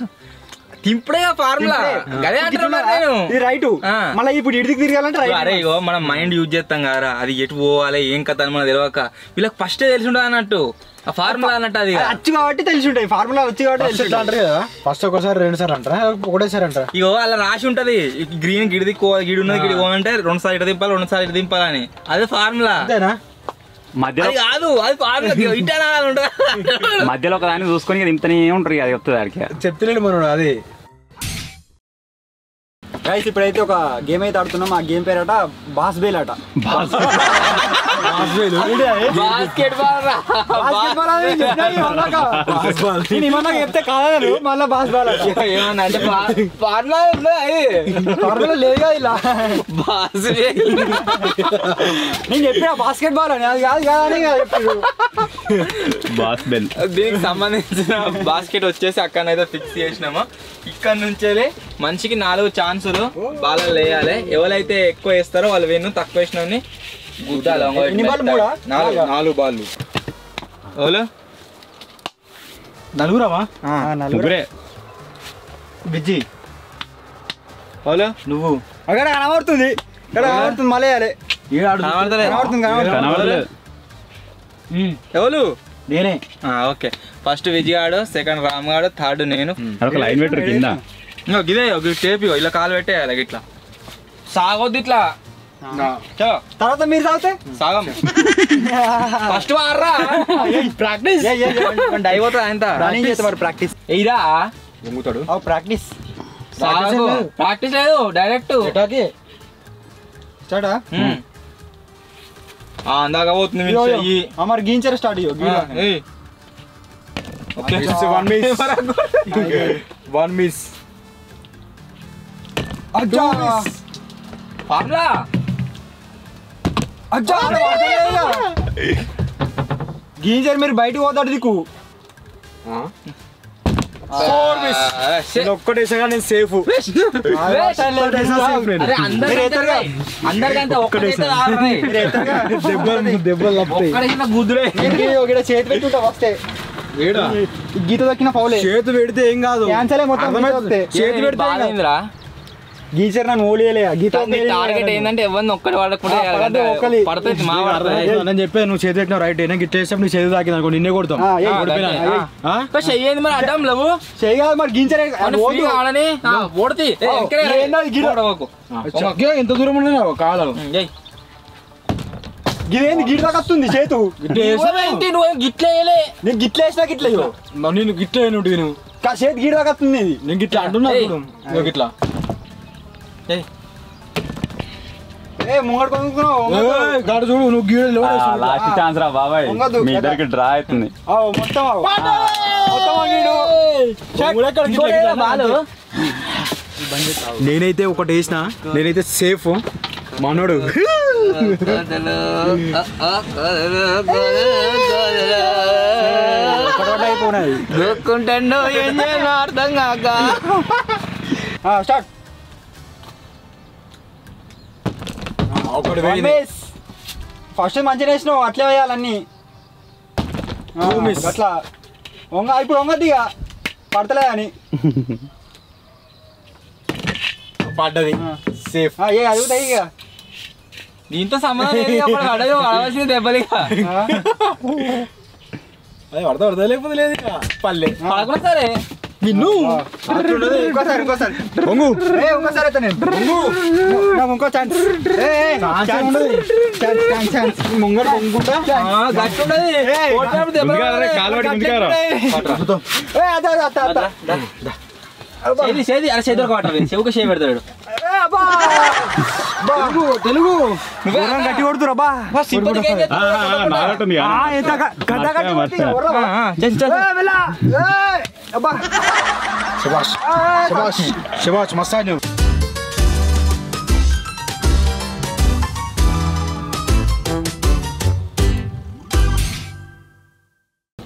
Speaker 1: తింపుడేగా ఫార్ములా. గదే అంటున్నా నేను.
Speaker 2: ఇది రైటు మళ్ళీ ఇప్పుడు ఇడికి తిరగాలంటే రైట్.
Speaker 1: అరే ఇగో మనం మైండ్ యూజ్ చేస్తాం కదా, అది ఎటు పోవాలి ఏం కథ అని మనకు తెలియక వీళ్ళకి ఫస్ట్ తెలిసి ఉండదు అన్నట్టు ఆ ఫార్ములా అన్నట్టు. అది
Speaker 2: వచ్చు కాబట్టి తెలిసి ఉంటాయి ఫార్ములా వచ్చి కాబట్టి తెలిసి అంటారు కదా.
Speaker 3: ఫస్ట్ ఒకసారి 2 సార్లు అంటారా ఒకటేసారి అంటారా?
Speaker 1: ఇగో అలా రాసి ఉంటది గ్రీన్ గిడి దిక్కోవాలి, గిడి ఉన్నది గిడి పోవాలంటే 2 సార్లు ఇటు దింపాలి 2 సార్లు ఇటు దింపాలని. అదే ఫార్ములా.
Speaker 3: అంతేనా?
Speaker 4: మధ్యలో
Speaker 1: కాదు అది ఫార్ములా
Speaker 4: మధ్యలో ఒక దాన్ని చూసుకొని ఇంతనే ఉంటారు అది వస్తుంది ఆడికి.
Speaker 3: చెప్తలేడు మనోడు అది.
Speaker 2: గైస్ ఇప్పుడైతే ఒక గేమ్ అయితే ఆడుతున్నాం. ఆ గేమ్ పేరట బాస్ బేల్ అట.
Speaker 1: బాస్కెట్ బాల్
Speaker 2: చెప్తే కాదు మళ్ళీ బాస్ బాల్
Speaker 1: ఏమన్నా అంటే ఫార్ములా
Speaker 2: ఫార్ములా లేదుగా ఇలా
Speaker 1: బాస్
Speaker 2: నేను చెప్పిన బాస్కెట్ బాల్ అని అది కాదు కాదని చెప్పాడు.
Speaker 4: బాస్ బెల్
Speaker 1: దీనికి సంబంధించిన బాస్కెట్ వచ్చేసి అక్కడనైతే ఫిక్స్ చేసినాము. ఇక్కడ నుంచి మనిషికి 4 ఛాన్సులు బాల్ వేయాలి. ఎవరైతే ఎక్కువ వేస్తారో వాళ్ళు విన్ను, తక్కువ వేసిన గుద్దాలి. 4 బాళ్ళు. ఎవరు?
Speaker 3: నలుగురావా?
Speaker 4: ముగ్గురే.
Speaker 2: బిజ్జి
Speaker 1: ఎవరు?
Speaker 2: నువ్వు అక్కడ కనబడుతుంది కనబడుతుంది మళ్ళీ వేయాలి.
Speaker 4: కనబడలేదు.
Speaker 1: ఎవరు?
Speaker 2: నేనే.
Speaker 1: ఓకే ఫస్ట్ విజయ్ ఆడు, సెకండ్ రామ్ గాడు, థర్డ్ నేను.
Speaker 4: ఒక లైన్ పెట్టరు కింద.
Speaker 1: ఇదే టేప్ ఇలా కాలు పెట్టేయాలి ఇట్లా సాగొద్దు ఇట్లా.
Speaker 2: తర్వాత మీరు సాగితే
Speaker 1: సాగం ఫస్ట్ వాడరా ప్రాక్టీస్ అయిపోతుంది. ఆయన
Speaker 2: ప్రాక్టీస్
Speaker 1: ఇదా
Speaker 3: ముంగుతాడు
Speaker 2: ప్రాక్టీస్
Speaker 1: సాగు ప్రాక్టీస్ లేదు డైరెక్ట్
Speaker 2: స్టార్టా
Speaker 1: అందాక పోతుంది.
Speaker 2: మరి గీంచారు స్టార్ట్
Speaker 1: ఓకే
Speaker 3: 1 మిస్.
Speaker 1: ఫార్ములా
Speaker 2: గీంచారు మీరు బయటకు పోతాడు దిక్కు.
Speaker 3: ఒక్కటేసాగా నేను సేఫ్.
Speaker 2: చేతి పెట్టుకుంటా వస్తే గీత దక్కిన పౌలే.
Speaker 3: చేతి పెడితే ఏం కాదు,
Speaker 2: చేతి పెడితే గీచర్ నన్ను ఓలియలే. గీత
Speaker 1: టార్గెట్ ఏంటంటే ఎవరిని ఒక్కటి వాడకుండా పడుతుంది. మా
Speaker 3: నేను చెప్పాను నువ్వు చేతి పెట్టినావు రైట్. నేను గిట్ట వేసినప్పుడు నీ చేతి తాకింది అనుకో నిన్నే కొడతాం.
Speaker 1: చెయ్యింది మరి అడ్డం లేవు
Speaker 2: చేయగాదు మరి గీంచరే
Speaker 1: ఆడని ఓడితే
Speaker 3: ఎంత దూరం ఉండేనా కాలం.
Speaker 2: గిదేంది గిట్ దాకా వస్తుంది చేతు.
Speaker 1: నువ్వు గిట్ల వేయలే.
Speaker 2: నేను గిట్ల వేసినా గిట్ల
Speaker 3: నేను గిట్ల నేను
Speaker 2: చేతి గిట్ దాకా వస్తుంది.
Speaker 3: నేను గిట్ల అంటున్నా గిట్లా
Speaker 2: ముంగడు కొనుక్కున్నావు
Speaker 3: గాడు చూడు నువ్వు గీడు
Speaker 4: లాస్ట్ ఛాన్స్ రా బాబాయ్, మీ ఇద్దరికి డ్రా అవుతుంది
Speaker 2: మొత్తం.
Speaker 3: నేనైతే ఒకటి వేసిన, నేనైతే సేఫ్. మనోడు
Speaker 1: దొక్కుంటాడు ఏం చేయాలో అర్థం కాక.
Speaker 2: స్టార్ట్. ఫస్ట్ మంచిగా వేసినావు అట్లే వేయాలన్నీ. అట్లా ఇప్పుడు వంగద్ది ఇక పడతలే అని
Speaker 3: పడ్డది సేఫ్.
Speaker 2: అడుగుతాయి ఇక
Speaker 1: దీంతో సంబంధం అడవలసిన దెబ్బలిగా
Speaker 3: అది పడతా పడతా లేకపోతే లేదు ఇక పల్లె
Speaker 1: పడకుండా సరే
Speaker 3: నిన్ను
Speaker 2: ఇంకోసారి అయితే నేను ఇంకో ఛాన్స్ ముంగడు పొంగుకుంటా
Speaker 1: గట్టి చెవుకు షే పెడతాడు.
Speaker 2: తెలుగు గట్టి కొడుతురా బా.
Speaker 3: శబాష్ శబాష్ శబాష్ మస్తు.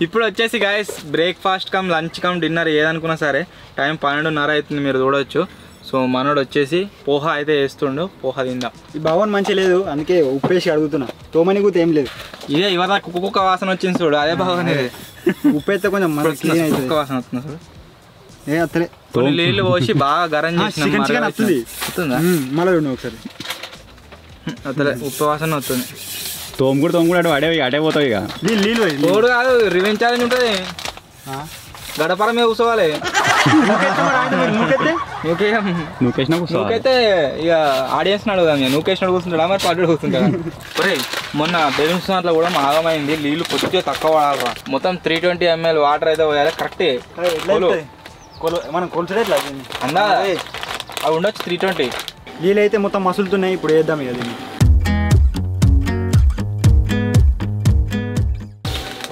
Speaker 1: ఇప్పుడు వచ్చేసి guys breakfast come lunch come dinner ఏదనుకున్నా సరే టైం 12:30 అవుతుంది, మీరు చూడవచ్చు. సో మనోడు వచ్చేసి పోహా అయితే వేస్తుండు, పోహా తిందాం.
Speaker 2: ఈ భవన్ మంచి లేదు, అందుకే ఉప్పేసి అడుగుతున్నా. తోమని కూడా ఏం లేదు.
Speaker 1: ఇదే ఇవాళ కుక్క వాసన వచ్చింది చూడు, అదే భవన్ ఇది.
Speaker 2: ఉప్పు అయితే కొంచెం
Speaker 1: కుక్క వాసన వస్తుంది చూడు.
Speaker 2: ఏ అత్తలే
Speaker 1: కొన్ని నీళ్ళు పోసి బాగా గరం
Speaker 2: చికెన్ వస్తుంది.
Speaker 1: వస్తుందా?
Speaker 2: మళ్ళీ చూడండి ఒకసారి.
Speaker 1: అతలే ఉప్పు వాసన వస్తుంది.
Speaker 4: తోముకుడు అడే పోతావు ఇక.
Speaker 2: నీళ్ళు
Speaker 1: తోడు కాదు, రివెంజ్ ఛాలెంజ్ ఉంటుంది. గడపర మీద కూర్చోవాలి. నువ్వుకైతే ఇక ఆడియన్స్ అడుగుదాం, నువ్వుకేసినాడు కూర్చుంటాడా మరి పడ్డాడు కూర్చుంటాడా. ఒరే మొన్న బెలూన్స్ దాంట్లో కూడా ఆగమైంది, నీళ్ళు కొద్దిగా తక్కువ వాడాలి. మొత్తం 320 ml వాటర్ అయితే పోయాలి. కరెక్టే
Speaker 2: మనం కొలుచుడే ఇట్లా
Speaker 1: అందా అవి ఉండొచ్చు 320.
Speaker 2: నీళ్ళు అయితే మొత్తం మసులుతున్నాయి. ఇప్పుడు వేద్దాం ఇక దీన్ని.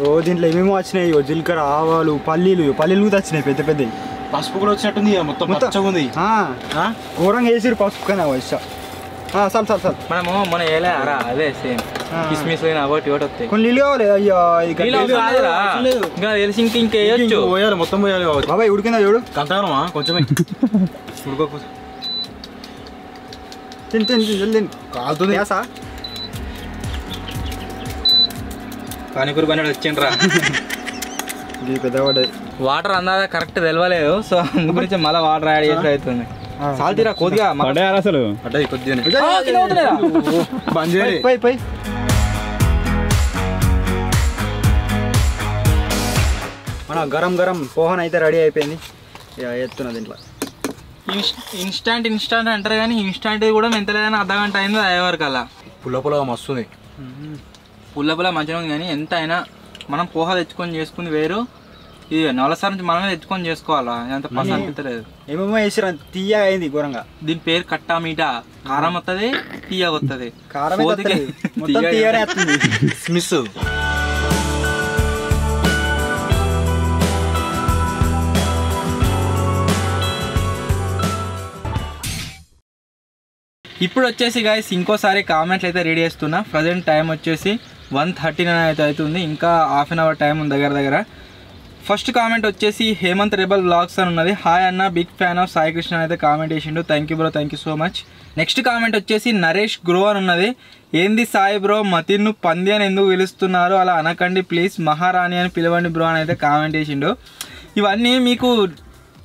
Speaker 2: ఓ దీంట్లో ఏమేమో వచ్చినాయి, జీలకర్ర, ఆవాలు, పల్లీలు కూడా వచ్చినాయి పెద్ద పెద్దవి.
Speaker 3: పసుపు కూడా వచ్చినట్టుంది, మొత్తం పచ్చగా ఉంది.
Speaker 2: ఘోరంగా వేసిరు పసుపు కానీ ఇష్టం. చాలు
Speaker 1: మనము మన వేయలే అరా, అదే సేమ్ కిస్మిస్ ఒకటి ఒకటి వస్తాయి.
Speaker 2: కొన్ని నీళ్ళు కావాలి. అయ్యో
Speaker 1: ఇంకా తెలిసి ఇంకేయచ్చు.
Speaker 3: పోయాలి, మొత్తం పోయాలి.
Speaker 2: బాబాయ్ ఉడికిందా చూడు.
Speaker 3: కంటారమా కొంచెమే ఉడుకోకపోతే
Speaker 2: తిని
Speaker 3: కాలుతుంది.
Speaker 1: పానీపూరి పని వచ్చిండ్రా.
Speaker 2: పెద్దవాడే
Speaker 1: వాటర్ అందాక కరెక్ట్ తెలవలేదు, సో అందు గురించి మళ్ళీ వాటర్ యాడ్ చేసి అవుతుంది. సాల్తీరా కొద్దిగా
Speaker 4: అసలు
Speaker 3: అడ్డాయి కొద్దిగా
Speaker 2: బంద్ చేయాలి. పోయి మన గరం పోహన్ అయితే రెడీ అయిపోయింది. ఎత్తున్నా దీంట్లో.
Speaker 1: ఇన్స్టాంట్ అంటారు కానీ ఇన్స్టాంట్ కూడా ఎంత లేదని అర్ధగంట అయింది అయ్యేవరకు అలా.
Speaker 3: పుల్ల మస్తుంది,
Speaker 1: పుల్ల మంచిగా ఉంది. కానీ ఎంత అయినా మనం పోహా తెచ్చుకొని చేసుకుంది వేరు, ఇది నవలసారి నుంచి మనమే తెచ్చుకొని చేసుకోవాలా, ఎంత పని అనిపించలేదు.
Speaker 2: ఏమేమో వేసిరా, తీయగా అయింది ఘోరంగా.
Speaker 1: దీని పేరు కట్టా మీటా. కారం వస్తుంది, తీయగా వస్తుంది.
Speaker 2: కారం మొత్తం తీయగానే వస్తుంది.
Speaker 3: స్మిస్
Speaker 1: ఇప్పుడు వచ్చేసి గాయస్ ఇంకోసారి కామెంట్లు అయితే రెడీ చేస్తున్నా. ప్రజెంట్ టైం వచ్చేసి 1:39 అయితే అవుతుంది, ఇంకా హాఫ్ అన్ అవర్ టైం ఉంది దగ్గర. ఫస్ట్ కామెంట్ వచ్చేసి హేమంత్ రెబల్ బ్లాగ్స్ అని ఉన్నది. హాయ్ అన్న, big fan of Sai Krishna అయితే కామెంట్ చేసిండు. Thank you bro, thank you so much. Next comment వచ్చేసి నరేష్ గ్రో అని ఉన్నది. ఏంది సాయి బ్రో మతిన్ను పంది అని ఎందుకు పిలుస్తున్నారు, అలా అనకండి ప్లీజ్, మహారాణి అని పిలవండి బ్రో అని అయితే కామెంట్ చేసిండు. ఇవన్నీ మీకు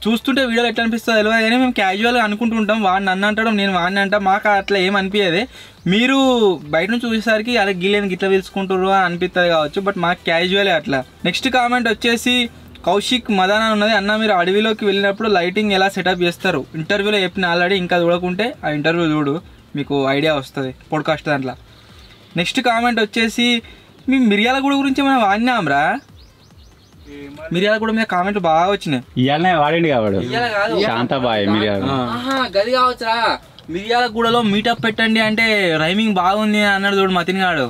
Speaker 1: చూస్తుంటే వీడియోలో ఎట్లా అనిపిస్తుందో తెలియదు కానీ మేము క్యాజువల్గా అనుకుంటుంటాం, వాడిని నన్ను అంటాడు నేను వాడిని అంటా, మాకు అట్లా ఏం అనిపించదు. మీరు బయట నుంచి చూసేసరికి అలా గిల్లేని గిట్లా పిలుచుకుంటారు అని అనిపిస్తుంది కావచ్చు, బట్ మాకు క్యాజువలే అట్లా. నెక్స్ట్ కామెంట్ వచ్చేసి కౌశిక్ మదన్ అని ఉన్నది. అన్న మీరు అడవిలోకి వెళ్ళినప్పుడు లైటింగ్ ఎలా సెటప్ చేస్తారు, ఇంటర్వ్యూలో చెప్పిన ఆల్రెడీ, ఇంకా చూడకుంటే ఆ ఇంటర్వ్యూ చూడు, మీకు ఐడియా వస్తుంది పాడ్కాస్ట్ దాంట్లో. నెక్స్ట్ కామెంట్ వచ్చేసి మీ మిర్యాలగూడ గురించి మనం వాడినాంరా, మిర్యాలగూడ మీద కామెంట్లు బాగా వచ్చినాయి.
Speaker 4: ఇవాళనే వాడండి కాబట్టి శాంతాబాయ్
Speaker 1: గది కావచ్చురా. మిర్యాలగూడలో మీటప్ పెట్టండి అంటే రైమింగ్ బాగుంది అన్నాడు చూడు మతిన్ గాడు,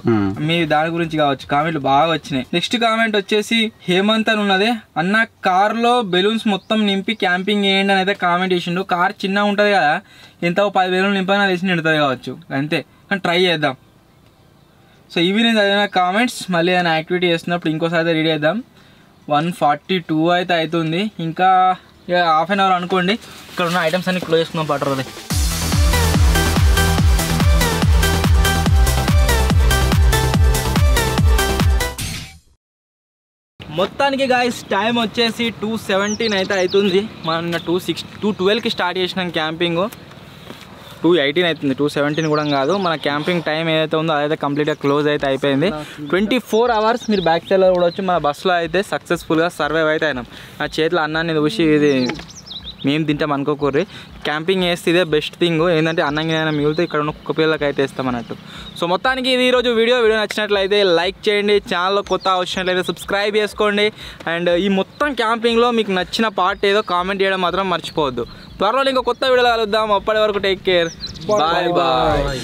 Speaker 1: మీ దాని గురించి కావచ్చు కామెంట్లు బాగా వచ్చినాయి. నెక్స్ట్ కామెంట్ వచ్చేసి హేమంత్ అని ఉన్నది. అన్న కార్ లో బెలూన్స్ మొత్తం నింపి క్యాంపింగ్ చేయండి అని అయితే కామెంట్ చేసిండు. కార్ చిన్నగా ఉంటది కదా, ఎంత 10 బెలూన్లు నింపైనా తెలిసి నిండుతుంది కావచ్చు, అంతే, కానీ ట్రై చేద్దాం. సో ఇవి నేను చదివిన కామెంట్స్. మళ్ళీ ఏదైనా యాక్టివిటీ చేస్తున్నప్పుడు ఇంకోసారి అయితే రెడీ చేద్దాం. 1:42 అయితే అవుతుంది, ఇంకా హాఫ్ అన్ అవర్ అనుకోండి. ఇక్కడ ఉన్న ఐటమ్స్ అన్ని క్లోజ్ చేసుకుందాం పట్టరు. మొత్తానికి గాయస్ టైం వచ్చేసి 2:17 అయితే అవుతుంది. మనం 2:12కి స్టార్ట్ చేసినాం క్యాంపింగ్. 2:18 అవుతుంది, 2:17 కూడా కాదు. మన క్యాంపింగ్ టైం ఏదైతే ఉందో అదైతే కంప్లీట్గా క్లోజ్ అయితే అయిపోయింది. 24 అవర్స్ మీరు బ్యాక్ సైడ్లో కూడా వచ్చి మన బస్సులో అయితే సక్సెస్ఫుల్గా సర్వైవ్ అయితే అయినాం. నా చేతిలో అన్నాన్ని చూసి ఇది మేము తింటాం అనుకోకూర్రి, క్యాంపింగ్ చేస్తే ఇదే బెస్ట్ థింగ్. ఏంటంటే అన్నంగా మిగిలితే ఇక్కడ ఉన్న కుక్క పిల్లలకి అయితే ఇస్తాం అన్నట్టు. సో మొత్తానికి ఇది ఈరోజు వీడియో నచ్చినట్లయితే లైక్ చేయండి, ఛానల్లో కొత్త వచ్చినట్లయితే సబ్స్క్రైబ్ చేసుకోండి. అండ్ ఈ మొత్తం క్యాంపింగ్లో మీకు నచ్చిన పార్ట్ ఏదో కామెంట్ చేయడం మాత్రం మర్చిపోవద్దు. త్వరలో ఇంకో కొత్త వీడియోలో కలుద్దాం. అప్పటి వరకు టేక్ కేర్, బాయ్ బాయ్.